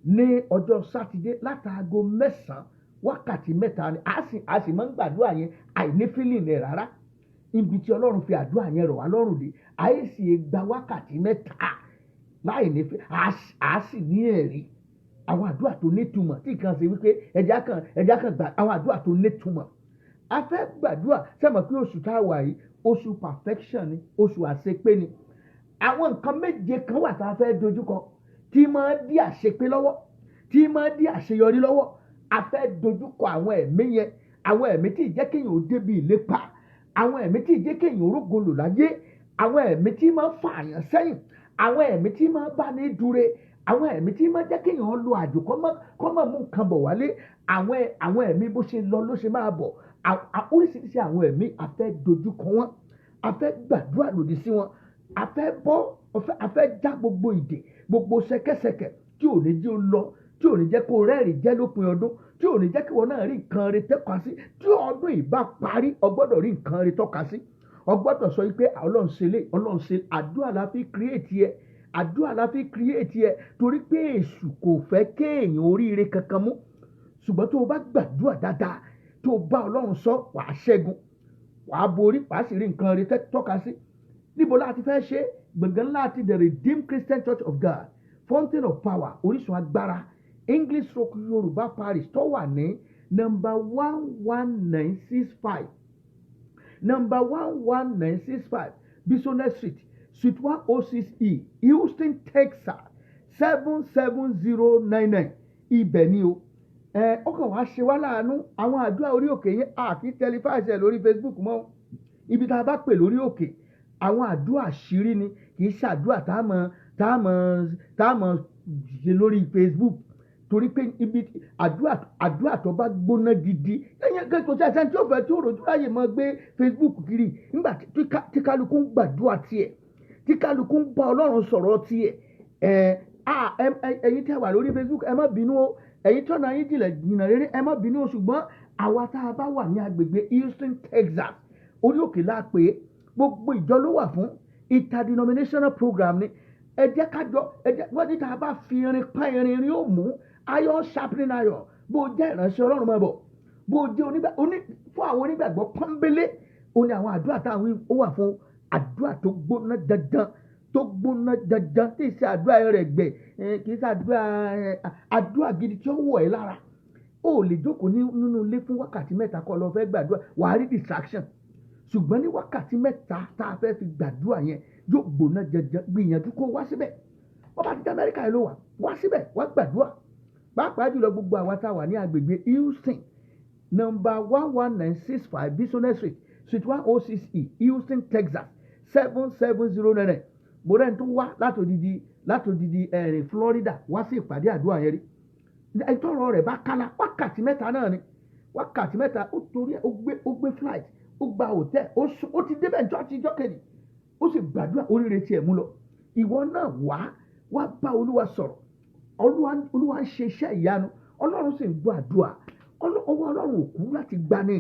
[SPEAKER 2] Ní ọjọ́ Sátidé látàgò 9 wákàtí 3 ni a sì máa ń gbàdúrà yẹn àìní fílìn rẹ̀ rárá. Ibi tí Ọlọ́run fi àdúrà yẹn rọ̀ wá lọ́rùn dé, àìsí gba wákàtí 3 láì ní fi a sì ní ẹ̀rí. Àwọn àdúrà tó nítumọ̀ tí kan ṣe wípé ẹja kan gbà àwọn àdúrà tó nítumọ̀. A fẹ́ gbàdúrà sẹ́mọ̀ pé oṣù tá a wà yìí oṣù perfection ni, oṣù àṣepé ni. Àwọn nǹkan méje kan wà tá a fẹ́ dojúkọ tí máa dí àṣepé lọ́wọ́, tí máa dí àṣeyọrí lọ́wọ́. A fẹ́ dojúkọ àwọn ẹ̀mí yẹn, àwọn ẹ̀mí tí ìjẹ́ kéèyàn ó débi ìlépa, àwọn ẹ̀mí tí ìjẹ́ kéèyàn ó rógo lò láyé, àwọn ẹ̀mí tí máa ń fa àyàn sẹ́yìn, àwọn ẹ̀mí tí máa ń bá ní dúre, àwọn ẹ̀mí tí máa ń jẹ́ kéèyàn lo àjò kọ́ mọ̀ mú nǹkan bọ̀ wálé, àwọn ẹ̀mí bó ṣe lọ ló ṣe máa bọ̀. Oríṣiríṣi àwọn ẹ̀mí a fẹ́ dojúkọ wọn, a fẹ́ gbàdúrà lòdì sí wọn, a fẹ́ já gbogbo ìdè, gbogbo ṣẹ̀kẹ̀ṣẹ̀kẹ̀ tí ò ní jẹ́ ó lọ, tí ò ní jẹ́ kó rẹ́rìn jẹ́ lópin ọdún, tí ò ní jẹ́ kí wọn náà rí nǹkan rẹ̀ tọ́ka sí. Tí ọdún yìí bá parí, o gbọ́dọ̀ rí nǹkan rẹ̀ tọ́ka sí. O gbọ́dọ̀ sọ wípé Ọlọ́run ṣe lé, Ọlọ́run ṣe. Àdúrà la fi create ẹ, torí pé èṣù kò fẹ́ kéèyàn oríire kankan mú. Ṣùgbọ́n tó o bá gbàdúrà dáadáa, tó o bá Ọlọ́run sọ, wàá ṣẹ́gun, wàá borí, wàá sì rí nǹkan rẹ̀ tọ́ka sí. Níbo la ti fẹ́ ṣe? Gbọ̀ngàn ńlá ti the Redeemed Christian Church of God, Fountain of Power, orísun agbára, English Yorùbá Parish tó wà ní number 11965 Business Street, Suite 106E, Houston, Texas 77099. Ibẹ̀ ni o. Ó kàn wá ṣe wá láàánú. Àwọn àdúrà orí òkè yẹn àfi tẹlifáìsì lórí Facebook mọ́. Ibi tá a bá pè lórí òkè, àwọn àdúrà àṣírí ni, kì í ṣe àdúrà tá a mọ̀ ṣe lórí Facebook. torí pé ibi àdúrà tó bá gbóná gidi ẹ̀yìn kò tí a sẹ́ni tí ó fẹ́ tí ó rojú láyè máa gbé Facebook kiri nígbà tí kálukú ń gbàdúrà tiẹ̀ tí kálukú ń bá Ọlọ́run sọ̀rọ̀ tiẹ̀ ẹ̀yin tẹ́ wà lórí Facebook ẹ má bínú o ẹ̀yin tọ́nà yín jìnnà rere ẹ má bínú o ṣùgbọ́n àwa tá a bá wà ní agbègbè Houston, Texas orí òkè láàpẹ gbogbo ìjọ ló wà fún interdenominational program ni ẹ jẹ́ kájọ wọ́n ní tá a bá fi irin pa irin ó mú iron sharpening iron bó o jẹ́ ìránṣẹ́ Ọlọ́run máa bọ̀ bó o jẹ́ fún àwọn onígbàgbọ́ pọ́nbélé ó ní àwọn àdúrà táwọn ó wà fún àdúrà tó gbóná dandan tí ì ṣe àdúrà rẹ̀ gbẹ̀ kì í ṣe àdúrà gidi tí ó wọ̀ ẹ́ lára ó lè jókòó nínú ilé fún wákàtí mẹ́ta kó lọ fẹ́ gbàdúrà wàá rí distraction ṣùgbọ́n ní wákàtí mẹ́ta tá a fẹ́ fi gbàdúrà yẹn yóò gbóná dandan gbìyànjú kó wá síbẹ̀ wọ́n bá ti dé Amẹ́ríkà yìí ló wá síbẹ̀ wá gbàdúrà pàápàá jùlọ gbogbo àwa tá a wà ní agbègbè Houston number 11965 Business Street Suite 106E Houston, Texas 77099 mo rẹ́ ń tún wá látòdìdí Florida wá sí ìpàdé àdúrà yẹn rí ìtọ́rọ̀ rẹ̀ bá kálá wákàtí mẹ́ta náà ni wákàtí mẹ́ta ó torí ó gbé flight ó gba hotel ó ti débẹ̀ ìjọ́ kejì ó sì gbàdúrà oríire tiẹ̀ mú lọ ìwọ náà wá bá Olúwa sọ̀rọ̀ Olúwa ń ṣe iṣẹ́ ìyanu Ọlọ́run sì ń gbọ́ àdúrà ọwọ́ Ọlọ́run ò kú láti gbani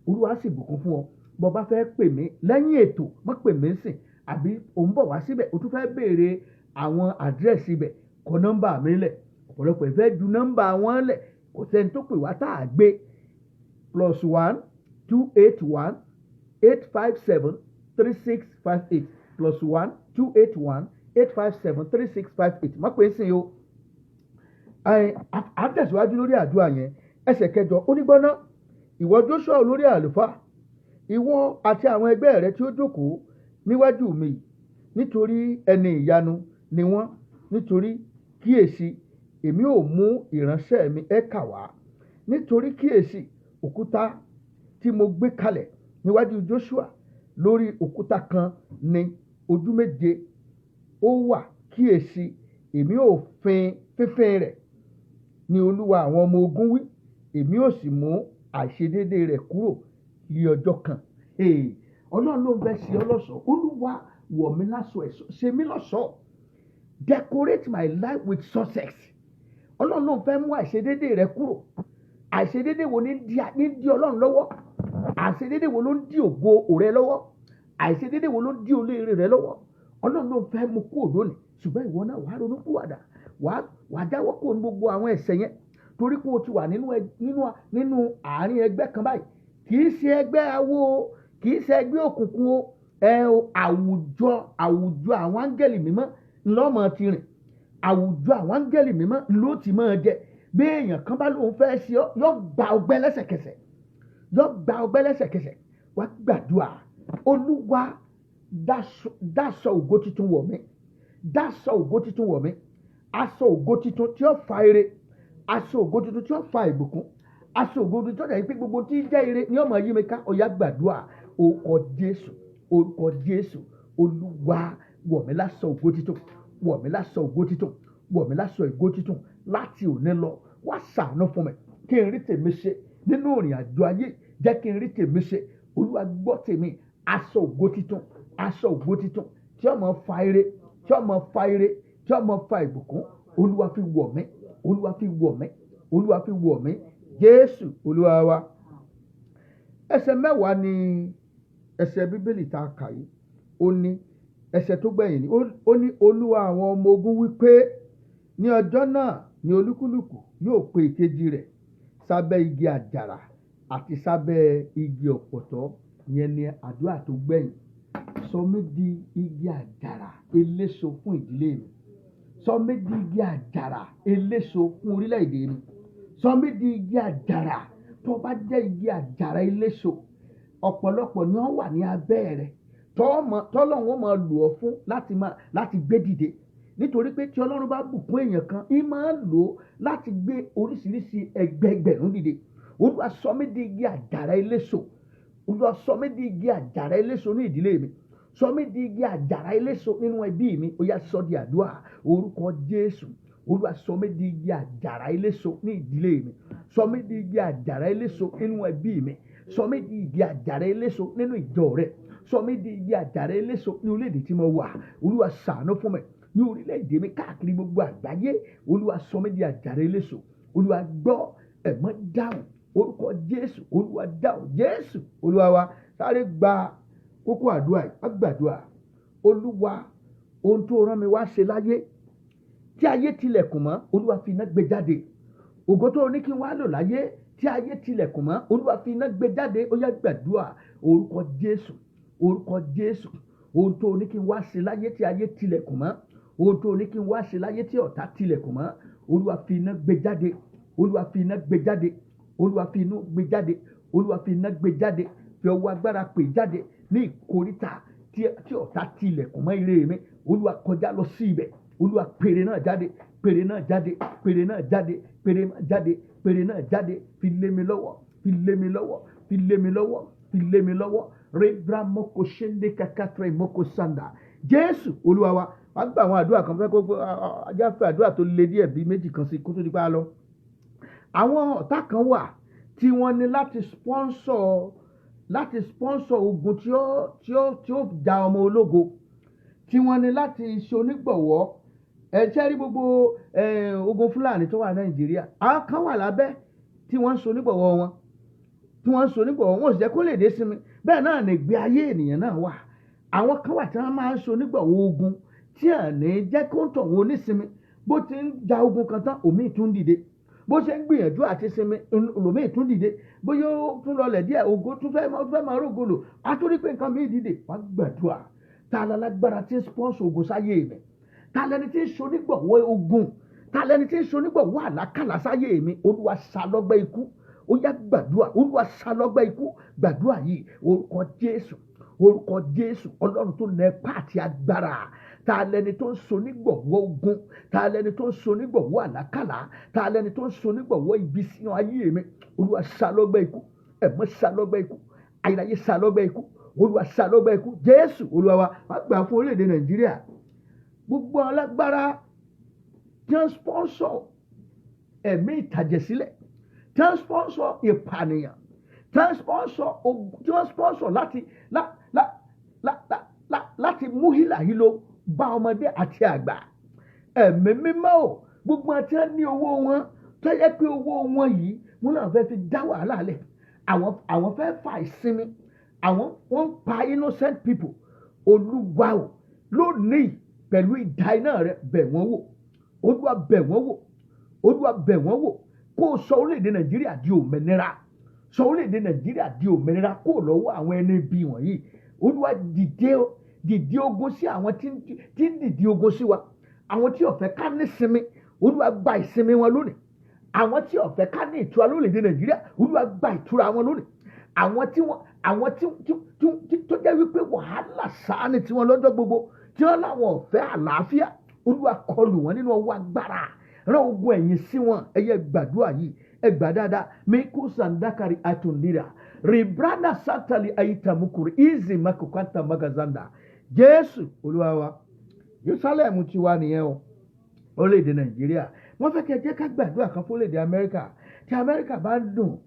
[SPEAKER 2] Olúwa sì bùkún fún ọ bó bá fẹ́ pè mí lẹ́yìn ètò má pè mí sìn àbí ò ń bọ̀ wá síbẹ̀ o tún fẹ́ béèrè àwọn àdírẹ́sì ibẹ̀ kọ nọ́mbà mi lẹ̀ ọ̀pọ̀lọpọ̀ ìfẹ́ ju nọ́mbà wọn lẹ̀ kò sẹ́ni tó pè wá tá a gbé +1 281 857 3658 +1 281 857 3658 má pè é sìn o àtẹ̀síwájú lórí àdúrà yẹn ẹsẹ̀ kẹjọ onígbọ́ná ìwọ Joshua olórí àlùfáà ìwọ àti àwọn ẹgbẹ́ rẹ tí ó jókòó níwájú mi nítorí ẹni ìyanu ni wọ́n nítorí kíyèsí èmi ò mú ìránṣẹ́ mi Ẹ̀kà wá nítorí kíyèsí òkúta tí mo gbé kalẹ̀ níwájú Joshua lórí òkúta kan ní ojú méje ó wà kíyèsí èmi ò fífín rẹ̀ ní Olúwa àwọn ọmọ ogun wí èmi ò sì mú àìṣedéédé rẹ̀ kúrò ní ọjọ́ kan. Ọlọ́run ló ń bẹ sí ọlọ́ṣọ́ Olúwa wọ̀ mí láṣọ ẹ̀ṣọ́ ṣe mí lọ́ṣọ́ decorate my life with success. Ọlọ́run ló ń fẹ́ mú àìṣedéédé rẹ̀ kúrò. Àìṣedéédé wo ní dí Ọlọ́run lọ́wọ́? Àìṣedéédé wo ló ń dí ògo rẹ lọ́wọ́? Àìṣedéédé wo ló ń dí olóore rẹ lọ́wọ́? Ọlọ́run ló ń fẹ́ mú kúrò lónìí ṣùgbọ́n ìwọ náà wàá ronú kúwàdà wàá jáwọ́ kúrò ní gbogbo àwọn ẹ̀ṣẹ̀ yẹn torí pé o ti wà nínú àárín ẹgbẹ́ kan báyìí kì í ṣe ẹgbẹ́ awo kì í ṣe ẹgbẹ́ òkùnkùn o àwùjọ àwọn áńgẹ́lì mímọ́ ńlọ́mọ ti rìn àwùjọ àwọn áńgẹ́lì mímọ́ ló ti máa jẹ bí èèyàn kan bá lóun fẹ́ ṣe yọ gba ọgbẹ́ lẹ́sẹ̀kẹsẹ̀ wá gbàdúrà Olúwa dáṣọ ògo tuntun wọ̀ mí dáṣọ ògo tuntun wọ̀ mí aṣọ ògo tuntun tí ó fa ire aṣọ ògo tuntun tí ó fa ìbùkún aṣọ ògo tuntun tí ó dàbí pé gbogbo tí ń jẹ́ ire ní ọmọ yìí mi ká ọ̀yá gbàdúrà orúkọ Jésù Olúwa wọ̀ mí láṣọ ògo tuntun wọ̀ mí láṣọ ògo tuntun wọ̀ mí láṣọ ògo tuntun láti òní lọ wá ṣàánú fún mi kí n rí tèmi ṣe nínú ìrìn àjò ayé jẹ́ kí n rí tèmi ṣe Olúwa gbọ́ tèmi aṣọ ògo tuntun tí ó máa fa ire tí ó máa fa ìbùkún Olúwa fi wọ̀ mí Jésù Olúwa wa. Ẹsẹ̀ mẹ́wàá ni ẹsẹ̀ Bíbélì tá a kà yìí ó ní ẹsẹ̀ tó gbẹ̀yìn ni ó ní Olúwa àwọn ọmọ ogun wípé ní ọjọ́ náà ni olúkúlùkù yóò pe ìkejì rẹ̀ sábẹ́ igi àjàrà àti sábẹ́ igi ọ̀pọ̀tọ́ yẹn ni àdúrà tó gbẹ̀yìn sọ mí di igi àjàrà eléso fún ìdílé mi sọ mí di igi àjàrà eléso fún orílẹ̀-èdè mi sọ mí di igi àjàrà tó bá jẹ́ igi àjàrà eléso ọ̀pọ̀lọpọ̀ ni wọ́n wà ní abẹ́ rẹ̀ tọ́lọ́run máa lò ọ́ fún láti gbé dìde nítorí pé tí Ọlọ́run bá bùkún èèyàn kan í máa ń lò ó láti gbé oríṣiríṣi ẹgbẹẹgbẹ̀rún dìde Olúwa sọ mí di igi àjàrà eléso Olúwa sọ mí di igi àjàrà eléso ní ìdílé mi sọ mí di igi àjàrà eléso nínú ẹbí mi ó yá sọ di àdúrà orúkọ Jésù Olúwa sọ mí di igi àjàrà eléso ní ìdílé mi, sọ mí di igi àjàrà eléso nínú ẹbí mi, sọ mí di igi àjàrà eléso nínú ìjọ rẹ, sọ mí di igi àjàrà eléso ní orílẹ̀-èdè tí mo wà. Olúwa ṣàánú fún mi ní orílẹ̀-èdè mi káàkiri gbogbo àgbáyé. Olúwa sọ mí di àjàrà eléso. Olúwa gbọ́, ẹ̀mọ́ dáhùn, orúkọ Jésù. Olúwa dáhùn, Jésù Olúwa wa. Sáré gba kókó àdúrà yìí, wá gbàdúrà. Olúwa, ohun tó rán mi wá ṣe láyé tí ayé tilẹ̀kùn mọ́, Olúwa fi iná gbé jáde. Ògo tó ní kí n wá lò láyé tí ayé tilẹ̀kùn mọ́, Olúwa fi iná gbé jáde. Ó yá gbàdúrà, orúkọ Jésù, orúkọ Jésù. Ohun tó ní kí n wá ṣe láyé tí ayé tilẹ̀kùn mọ́, ohun tó ní kí n wá ṣe láyé tí ọ̀tá tilẹ̀kùn mọ́, Olúwa fi iná gbé jáde. Olúwa fi iná gbé jáde. Olúwa fi iná gbé jáde. Olúwa fi iná gbé jáde. Fi ọwọ́ agbára pè jáde ní ìkóríta tí ọ̀tá tilẹ̀kùn mọ́ ire mi. Olúwa kọjá lọ sí ibẹ̀. Olúwa pèrè náà jáde, pèrè náà jáde, pèrè náà jáde, pèrè náà jáde, pèrè náà jáde. Fi lé mi lọ́wọ́, fi lé mi lọ́wọ́, fi lé mi lọ́wọ́, fi lé mi lọ́wọ́. Rebra moko shende kakatre moko sanda. Jésù Olúwa wa. Wá gba àwọn àdúrà kan fẹ́ kó ajá fẹ́ àdúrà tó le díẹ̀ bí méjì kan sí kó tó di pa lọ. Àwọn ọ̀tá kan wà tí wọ́n ní láti sponsor ogun tí ó ja ọmọ ológo, tí wọ́n ní láti ṣe onígbọ̀wọ́. Ṣé rí gbogbo ogun Fúlàní tó wà Nàìjíríà, àwọn kan wà lábẹ́ tí wọ́n ń ṣe onígbọ̀wọ́ wọn, tí wọ́n ń ṣe onígbọ̀wọ́ wọn ò sì jẹ́ kó lè dé sinmi. Bẹ́ẹ̀ náà ní ìgbé ayé ènìyàn náà wà. Àwọn kan wà tí wọ́n máa ń ṣe onígbọ̀wọ́ ogun tí à ní jẹ́ kó ń tọ̀ wọn onísinmi. Bó ti ń ja ogun kan tán, òmíì tún dìde. Bó ṣe ń gbìyànjú àti sinmi, òmíì tún dìde. Bóyá ó tún lọlẹ̀ díẹ̀, ògo tún fẹ́ máa rógolo. A tún rí pé nǹkan mìíràn dìde. Wá gbàdúrà. Ta lálágbára tí ń sponsor ogun sáyé mi? Ta lẹni tí ń ṣe onígbọ̀wọ́ ogun? Ta lẹni tí ń ṣe onígbọ̀wọ́ àlákàlà sáyé mi? Olúwa ṣá lọ́gbẹ́ ikú. Ó yá gbàdúrà. Olúwa ṣá lọ́gbẹ́ ikú. Gbàdúrà yìí, orúkọ Jésù, orúkọ Jésù. Ọlọ́run tó nẹ ipá àti agbára. Ta lẹni tó ń ṣe onígbọ̀wọ́ ogun? Ta lẹni tó ń ṣe onígbọ̀wọ́ àlákàlà? Ta lẹni tó ń ṣe onígbọ̀wọ́ ibi sínú ayé mi? Olúwa ṣá lọ́gbẹ́ ikú. Ẹ̀mọ́ ṣá lọ́gbẹ́ ikú. Ayérayé ṣá lọ́gbẹ́ ikú. Olúwa ṣá lọ́gbẹ́ ikú. Jésù Olúwa wa. Wá gbà fún orílẹ̀-èdè Nàìjíríà. Gbogbo alágbára tí wọ́n sponsor ẹ̀mí ìtàjẹ̀sílẹ̀, tí wọ́n sponsor ìpànìyàn, tí wọ́n sponsor láti mú hílàhílo bá ọmọdé àti àgbà. Ẹ̀mí mímọ́ o, gbogbo àti ẹ̀ ní owó wọn tó yẹ pé owó wọn yìí wọn náà fẹ́ fi dá wàhálà lẹ̀. Àwọn fẹ́ fa ìsinmi. Wọ́n ń pa innocent people. Olúwa o, lónìí pẹ̀lú idà iná rẹ̀ bẹ̀ wọ́n wò. Olúwa bẹ̀ wọ́n wò. Olúwa bẹ̀ wọ́n wò. Kó o sọ orílẹ̀-èdè Nàìjíríà di òmìnira. Sọ orílẹ̀-èdè Nàìjíríà di òmìnira kó lọ́wọ́ àwọn ẹni bí wọ̀nyí. Olúwa dìde ogun sí àwọn tí ń dìde ogun sí wa. Àwọn tí ó fẹ́ ká ní sinmi, Olúwa gba ìsinmi wọn lónìí. Àwọn tí ó fẹ́ ká ní ìtura lórílẹ̀-èdè Nàìjíríà, Olúwa gba ìtura wọn lónìí. Àwọn tí tó jẹ́ wípé wàhálà sáà ni tiwọn lọ́jọ́ gbogbo, tí wọ́n láwọn ò fẹ́ àlàáfíà, Olúwa kọlù wọn nínú ọwọ́ agbára. Rán ogun ẹ̀yìn sí wọn. Ẹ yẹ gbàdúrà yìí. Ẹ gbà dáadáa. Meku sandakari atundira. Ribrana satali aitamukuri. Izi makukanta magazanda. Jésù Olúwa wa. Jerusalem ti wà nìyẹn o. Orílẹ̀-èdè Nàìjíríà. Wọ́n fẹ́ kí ẹ jẹ́ ká gbàdúrà kan fún orílẹ̀-èdè Amẹ́ríkà. Tí Amẹ́ríkà bá dùn,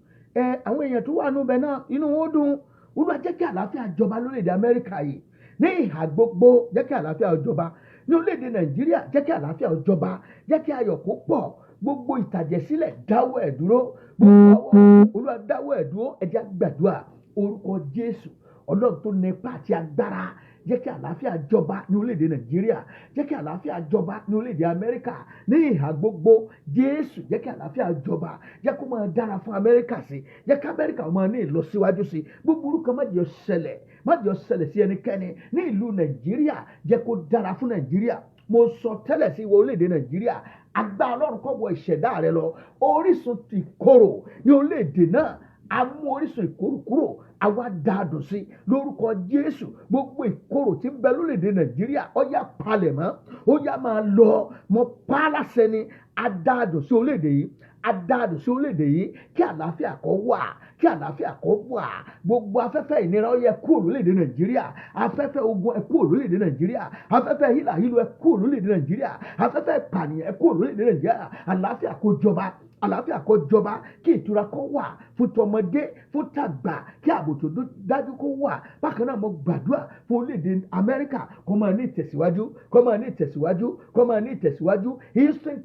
[SPEAKER 2] àwọn èèyàn tó wà níbẹ̀ náà inú wọn dùn. Olúwa jẹ́ kí àlàáfíà jọba lórílẹ̀-èdè Amẹ́ríkà yìí. Ní ìhà gbogbo, jẹ́ kí àlàáfíà jọba. Ní orílẹ̀-èdè Nàìjíríà, jẹ́ kí àlàáfíà jọba. Jẹ́ kí ayọ̀ kó pọ̀. Gbogbo ìtàjẹ̀sílẹ̀ dáwọ́ ẹ̀ dúró. Gbogbo ọwọ́ Olúwa dáwọ́ ẹ̀ dúró. Ẹ jẹ́ gbàdúrà. Orúkọ Jésù, Ọlọ́run tó ní ipá àti agbára. Jẹ́ kí àlàáfíà jọba ní orílẹ̀-èdè Nàìjíríà. Jẹ́ kí àlàáfíà jọba ní orílẹ̀-èdè Amẹ́ríkà. Ní ìhà gbogbo, Jésù jẹ́ kí àlàáfíà jọba. Jẹ́ kó máa dára fún Amẹ́ríkà sí. Jẹ́ kí Amẹ́ríkà máa ní ìlọsíwájú sí. Búburú kan má jẹ́ ó ṣẹlẹ̀ sí ẹnikẹ́ni ní ìlú Nàìjíríà. Jẹ́ kó dára fún Nàìjíríà. Mo sọ tẹ́lẹ̀ sí ìwọ orílẹ̀-èdè Nàìjíríà. Agbára Ọlọ́run kó wọ ìṣẹ̀dá rẹ lọ. Orísun ti korò ní orílẹ̀-èdè náà. a mú orísun ìkorò kúrò àwa dáadùn sí lórúkọ Jésù. Gbogbo ìkorò tí ń bẹ lórílẹ̀‐èdè Nàìjíríà ó yá palẹ̀ mọ́, ó yá máa lọ. Mo pa á láṣẹ ni adáadùn sí orílẹ̀‐èdè yìí, adáadùn sí orílẹ̀‐èdè yìí, kí àlàáfíà kó wà, kí àlàáfíà kó wà. Gbogbo afẹ́fẹ́ ìnira ó yẹ kúrò lórílẹ̀‐èdè Nàìjíríà, afẹ́fẹ́ ogun ẹ kúrò lórílẹ̀‐èdè Nàìjíríà, afẹ́fẹ́ hílàhílo ẹ kúrò lórílẹ̀‐èdè Nàìjíríà, afẹ́fẹ́ ìpànìyàn ẹ kúrò lórílẹ̀‐èdè Nàìjíríà. Àlàáfíà kó jọba, àlàáfíà kó jọba, kí ìtura kó wà fún tọmọdé fún tàgbà, kí ààbò tó dájú kó wà. Bákan náà mo gbàdúrà fún orílẹ̀‐èdè Amẹ́ríkà kó máa ní ìtẹ̀síwájú, kó máa ní ìtẹ̀síwájú, kó máa ní ìtẹ̀síwájú. Houston,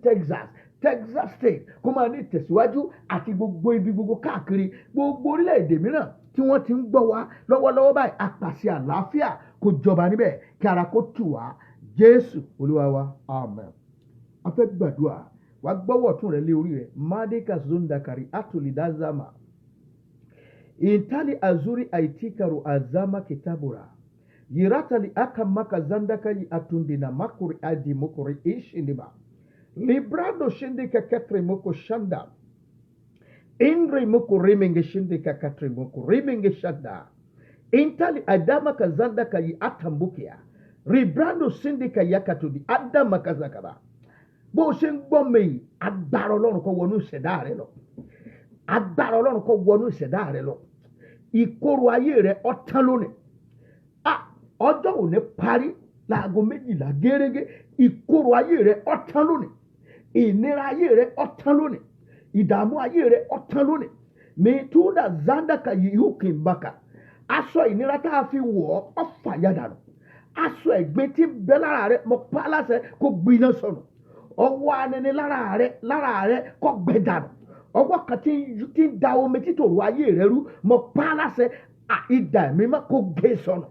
[SPEAKER 2] Texas State kó máa ní ìtẹ̀síwájú, àti gbogbo ibi gbogbo káàkiri gbogbo orílẹ̀‐èdè mìíràn tí wọ́n ti ń gbọ́ wa lọ́wọ́lọ́wọ́ báyìí. Àpàṣẹ àlàáfíà kó jọba níbẹ̀, kí ara kó tù wá. Jésù Olúwa wa, amen. A fẹ́ gbàdúrà, wàá gbọ́wọ́ ọ̀tún rẹ lé orí rẹ. Madeka zondakari atulidazama intali azuri aitikaru azama kitabura yiratali akamaka zandakayi atundina makuri adi mukuri ishindima librado shindika katri muku shanda indri muku rimenge shindika katri muku rimenge shanda intali adama kazandakayi atambukia ribrado shindika yakatudi adama kazakaba. Bó ṣe ń gbọ́ mi yìí, agbára Ọlọ́run kó wọnú ìṣẹ̀dá rẹ lọ, agbára Ọlọ́run kó wọnú ìṣẹ̀dá rẹ lọ. Ìkorò ayé rẹ ó tán lónìí. Ọjọ́ òní parí láago 12 gẹ́rẹ́gẹ́. Ìkorò ayé rẹ ó tán lónìí, ìnira ayé rẹ ó tán lónìí, ìdààmú ayé rẹ ó tán lónìí. Mìtúdà zandaka yìí baka, aṣọ ìnira tá a fi wọ̀ ọ́ fàya dànù. Aṣọ ẹ̀gbin tí ń bẹ lára rẹ mo pa á láṣẹ kó gbiná sọnù. Ọwọ́ anini lára rẹ kó gbẹ dànù. Ọwọ́ kan tí ń da omi títòrò ayé rẹ rú mo pa á láṣẹ idà ẹ̀mí mọ́ kó gé sọnù,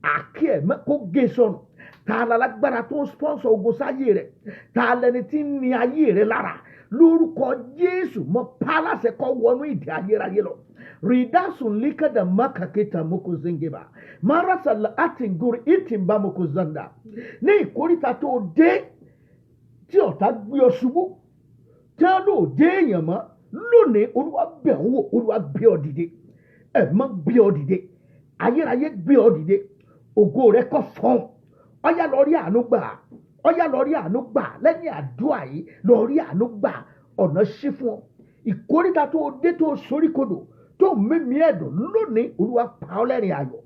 [SPEAKER 2] àkí ẹ̀mí kó gé sọnù. Ta la lágbára tó ń sponsor ogun sáyé rẹ, ta lẹni tí ń ni ayé rẹ lára. Lórúkọ Jésù mo pa á láṣẹ kó wọnú ìdè ayérayé lọ. Ridasun likada makaketa moko zengeba marasala atinguri itimba moko zanda. Ní ìkórìtà tó dé tí ọ̀tá gbé ọ ṣubú, tí wọ́n lò dé èèyàn mọ́, lónìí Olúwa bẹ̀ ọ́ wò, Olúwa gbé ọ dìde. Ẹ̀mọ́ gbé ọ dìde, ayérayé gbé ọ dìde. Ògo rẹ kó fọ́n, ọ̀yá lọ rí àánú gbà, ọ̀yá lọ rí àánú gbà. Lẹ́yìn àdúrà yìí lọ rí àánú gbà, ọ̀nà ṣí fún ọ. Ìkórìtà tó dé tó soríkodò tó mímí ẹ̀dùn, lónìí Olúwa pa ọ́ lẹ́rìn ayọ̀.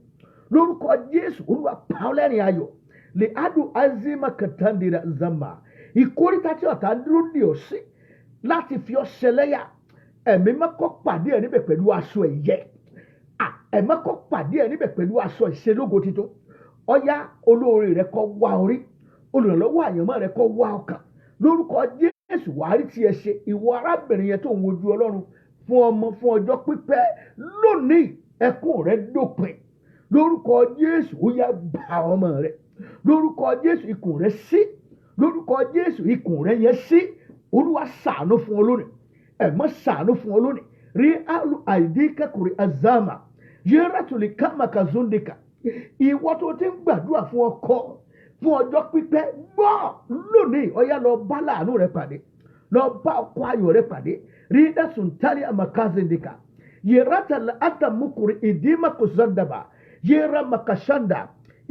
[SPEAKER 2] Lórúkọ Jésù Olúwa pa ọ́ lẹ́rìn ayọ̀. Le adu azima katandira zamba. Ìkórìtà tí ọ̀tá dúró ní ọ̀sẹ̀ láti fi ọ́ ṣẹlẹ́yà, ẹ̀mí mọ́kọ́ pàdé ẹ̀ níbẹ̀ pẹ̀lú aṣọ ẹ̀yẹ. Ẹ̀mí mọ́kọ́ pàdé ẹ̀ níbẹ̀ pẹ̀lú aṣọ ìṣelógo titun. Ọ̀yá olóore rẹ kó wá orí, olùrànlọ́wọ́ àyànmọ́ rẹ kó wá ọkàn. Lórúkọ Jésù wàá rí tiẹ̀ ṣe. Ìwọ arábìnrin yẹn tó ń wojú Ọlọ́run fún ọmọ fún ọjọ́ pípẹ́, lónìí ẹkún rẹ dópin. Lórúkọ Jésù ó yá bá ọmọ rẹ. Lórúkọ Jésù ikùn rẹ sí. Lórúkọ Jésù ikùn rẹ yẹn sí. Olúwa ṣàánú fún ọ lónìí, ẹ̀mọ́ ṣàánú fún ọ lónìí. Rí àlù àìdíkẹ́kùrẹ́ azama yẹ́rẹ́ tó lè ká màkà zóńdéka. Ìwọ tó ti ń gbàdúrà fún ọkọ fún ọjọ́ pípẹ́, gbọ́ lónìí ọ̀yá lọ bá láàánú rẹ pàdé, lọ bá ọkọ ayọ̀ rẹ pàdé. Rí dásùn tálí àmàkázéńdéka yẹ́rẹ́ tẹ̀lé àtàmúkùrẹ́ ìdímàkùsọ̀ndàbà yẹ́rẹ́ màkàṣàndà.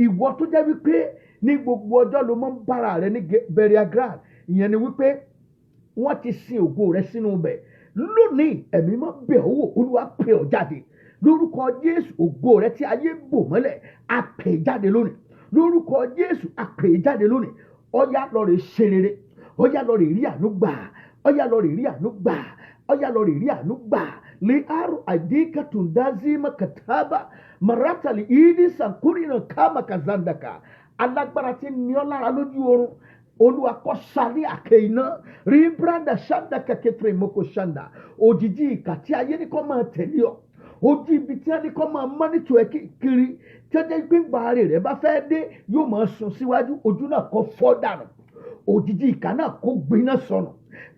[SPEAKER 2] Ìwọ tó jẹ́ wípé ní gbogbo ọjọ́ ló mọ́ ń bára rẹ ní burial ground, ìyẹn ni wípé wọ́n ti sin ògo rẹ sínú bẹ̀. Lónìí ẹ̀mí mọ́ bẹ̀ ọ́ wò, Olúwa pè ọ́ jáde. Lórúkọ Jésù ògo rẹ tí ayé bò mọ́lẹ̀ á pè jáde lónìí. Lórúkọ Jésù á pè jáde lónìí. Ọ̀yá lọ rè ṣe rere, ọ̀yá lọ rè rí àánú gbà, ọ̀yá lọ rè rí àánú gbà, ọ̀yá lọ rè rí àánú gbà. Lè àrùn àdínkà tùndázímà kàtàbà maratali ìdí sàkúrìnà kàmà kàzàndàkà. Alágbára tí ní ọ lára lójú oorun, Olúwa kó sáré àkè iná. Rí branda ṣáda kẹkẹtẹrẹ mọ́kò ṣáda. Òjijì ìkà tí ayé ní kó máa tẹ̀lé ọ, ojú ibi tí a ní kó máa mọ́nítò ẹ kiri, tí ó jẹ́ pé gbàrè rẹ bá fẹ́ dé yóò máa sùn síwájú, ojú náà kó fọ́ dànù. Òjijì ìkà náà kó gbiná sọnù.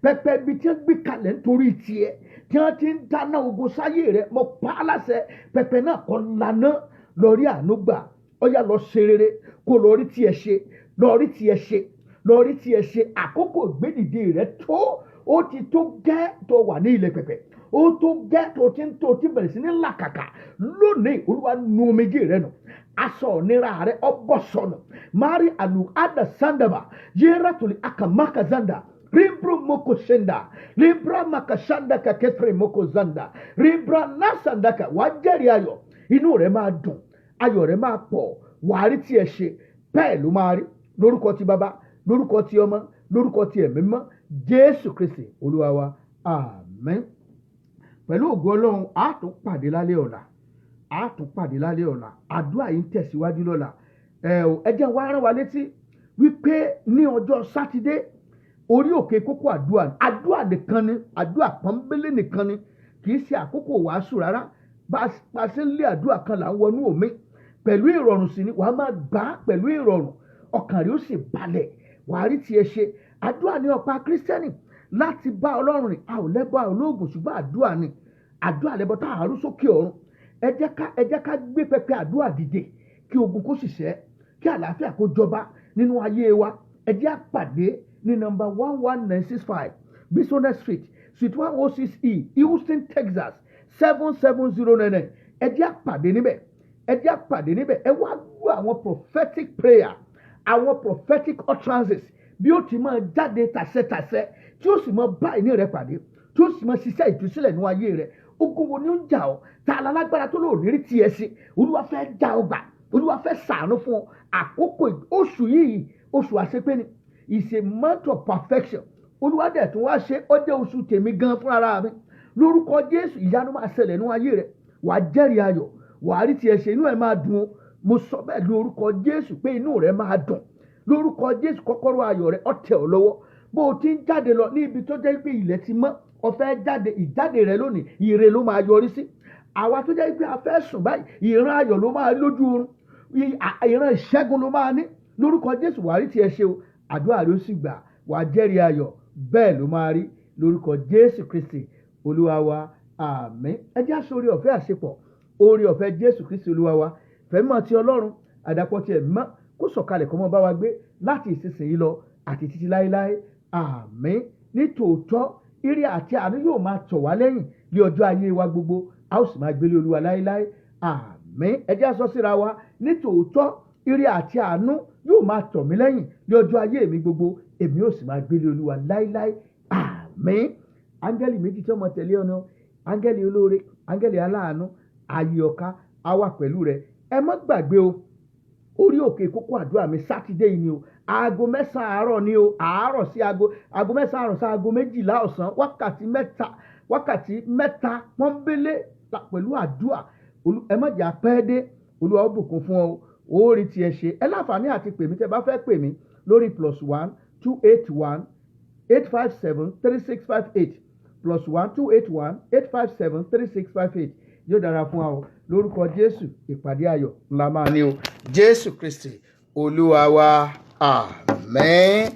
[SPEAKER 2] Pẹpẹ ibi tí wọ́n gbé kalẹ̀ nítorí tiẹ̀, tí wọ́n ti ń dáná ogun sáyé rẹ, mo pa á láṣẹ pẹpẹ náà kó lànà. Lọ rí àánú gbà, ọ̀yá lọ ṣe rere, kó lọ rí tiẹ̀ ṣe, lọ rí tiẹ̀ ṣe, lọ rí tiẹ̀ ṣe. Àkókò ìgbédìde rẹ tó, ó ti tó gẹ́ tó wà ní ilẹ̀ pẹ̀pẹ̀. ó tó gẹ́ tó ti bẹ̀rẹ̀ sí ní làkàkà lónìí olúwa nu omijé rẹ nù aṣọ òníra rẹ ọbọ̀ sọnù mari alu ada sandaba yera tuli akamaka zanda Ribra moko shenda, Ribra makashanda ka ketre moko zanda, Ribra nasanda ka wajeri ayọ̀, inú rẹ̀ máa dùn, ayọ̀ rẹ̀ máa pọ̀, wàá rí tí ẹ ṣe, bẹ́ẹ̀ ló máa rí, lórúkọ ti bàbá, lórúkọ ti ọmọ, lórúkọ ti ẹ̀mí mímọ́, Jésù Kristi Olúwa wa, àmín. Pẹ̀lú ògo Ọlọ́run, a tún pàdé lálẹ́ ọ̀la, àdúrà yìí ń tẹ̀síwájú lọ́la. Ẹ jẹ́ wá rán wa létí wípé ní ọjọ́ Sátidé, orí òkè kókó àdúrà nìkan ni, àdúrà pọ́nbélé nìkan ni, kì í ṣe àkókò wàásù rárá. Bá a ṣe ń lé àdúrà kan là ń wọnú òmí, pẹ̀lú ìrọ̀rùn sí ni wàá máa gbà á pẹ̀lú ìrọ̀rùn, ọkàn rẹ̀ ó sì balẹ̀, wàá rí tiẹ̀ ṣe. Àdúrà ni ọ̀pá Kírísítẹ́nì láti bá Ọlọ́run rìn, a ò lẹ́bọ̀ olóògùn ṣùgbọ́n àdúrà ni, àdúrà lẹ́bọ̀ tá a rú sókè ọ̀run. Ẹ jẹ́ ká gbé pẹpẹ àdúrà dìde kí ogun kó sì ṣẹ́, kí àlàáfíà kó jọba nínú ayé wa. Ẹ jẹ́ àpàdé ní nọ́mbà 11965 Bisonet Street, Suite 106E, Houston, Texas 77099. Ẹ jẹ́ àpàdé níbẹ̀. Ẹ wá gbọ́ àwọn prophetic prayer, àwọn prophetic utterances bí ó ti máa jáde tàṣẹ́tàṣẹ́ tí ó sì máa bá ìní rẹ̀ pàdé, tí ó sì máa ṣiṣẹ́ ìtúsílẹ̀ ní ayé rẹ̀. Ogun wo ni ó ń jà ọ́? Ta alágbára tó lò ní rí tiẹ̀ sí? Olúwa fẹ́ já ọ gbà, Olúwa fẹ́ ṣàánú fún ọ. Àkókò oṣù yìí, oṣù àṣepé ni. It's a month of perfection. Olúwa dẹ̀ tún wá ṣe ó jẹ́ oṣù tèmi gan fún ara mi. Lórúkọ Jésù ìyanu máa ṣẹlẹ̀ nínú ayé rẹ̀. Wà á jẹ́rìí ayọ̀, wà á rí tiẹ̀ ṣe, inú ẹ̀ máa dùn ó. Mo sọ bẹ́ẹ̀ lórúkọ Jésù pé inú rẹ̀ máa dùn. Lórúkọ Jésù kọ́kọ́rọ́ ayọ̀ rẹ̀ ó tẹ̀ ọ́ lọ́wọ́. Bó o ti ń jáde lọ ní ibi tó jẹ́ pé ilẹ̀ ti mọ́, o fẹ́ jáde, ìjáde rẹ̀ lónìí ire ló máa yọrí sí. Àwa tó jẹ́ pé a fẹ́ sùn báyìí, ìran ayọ̀ ló máa lójú oorun, ìran ìṣẹ́gun ló máa ní. Lórúkọ Jésù wà á rí tiẹ̀ ṣe o. Àdúrà ló sì gbà, wà á jẹ́rìí ayọ̀, bẹ́ẹ̀ ló máa rí lórúkọ Jésù Kristi Olúwa wa, àmín. Ẹ jẹ́ aṣọ orí ọ̀fẹ́ àṣepọ̀, orí ọ̀fẹ́ Jésù Kristi Olúwa wa, fẹ́mọ̀ ti Ọlọ́run, àdàpọ̀ ti ẹ̀mí mọ́ kó sọ̀kalẹ̀ kó mọ́ bá wa gbé láti ìsinsìnyí lọ àti títí láéláé, àmín. Ní tòótọ́ ire àti àánú yóò máa tọ̀ wá lẹ́yìn ní ọjọ́ ayé wa gbogbo, a ó sì máa gbélé Olúwa láéláé, àmín. Ẹ jẹ́ aṣọ síra wa, ní tòótọ́ ire àti àánú yóò máa tọ̀ mí lẹ́yìn ní ọjọ́ ayé mi gbogbo, èmi yóò sì máa gbélé Olúwa láéláé, àmín. Áńgẹ́lì méjì tí ó máa tẹ̀lé ọ̀nà, áńgẹ́lì olóore, áńgẹ́lì aláàánú, ayé ọ̀ka á wà pẹ̀lú rẹ̀. Ẹ má gbàgbé o, orí òkè kókó àdúrà mi Sátidé yìí ni o, aago 9 àárọ̀ ni o, àárọ̀ sí aago 9 àárọ̀ sí aago 12 ọ̀sán, wákàtí mẹ́ta pọ́nbélé pẹ̀lú àdúrà. Ẹ má jẹ́ apẹ́ dé, Olúwa ó bùkún fún ọ, ó rí tiẹ̀ ṣe. Ẹ láǹfààní àti pè mí tẹ́ bá fẹ́ pè mí lórí +1 281 857 3658 +1 281 857 3658. Yóò dára fún wa o. Lórúkọ Jésù, ìpàdé ayọ̀ ńlá máa ní o. Jésù Kristi Olúwa wa, àmín.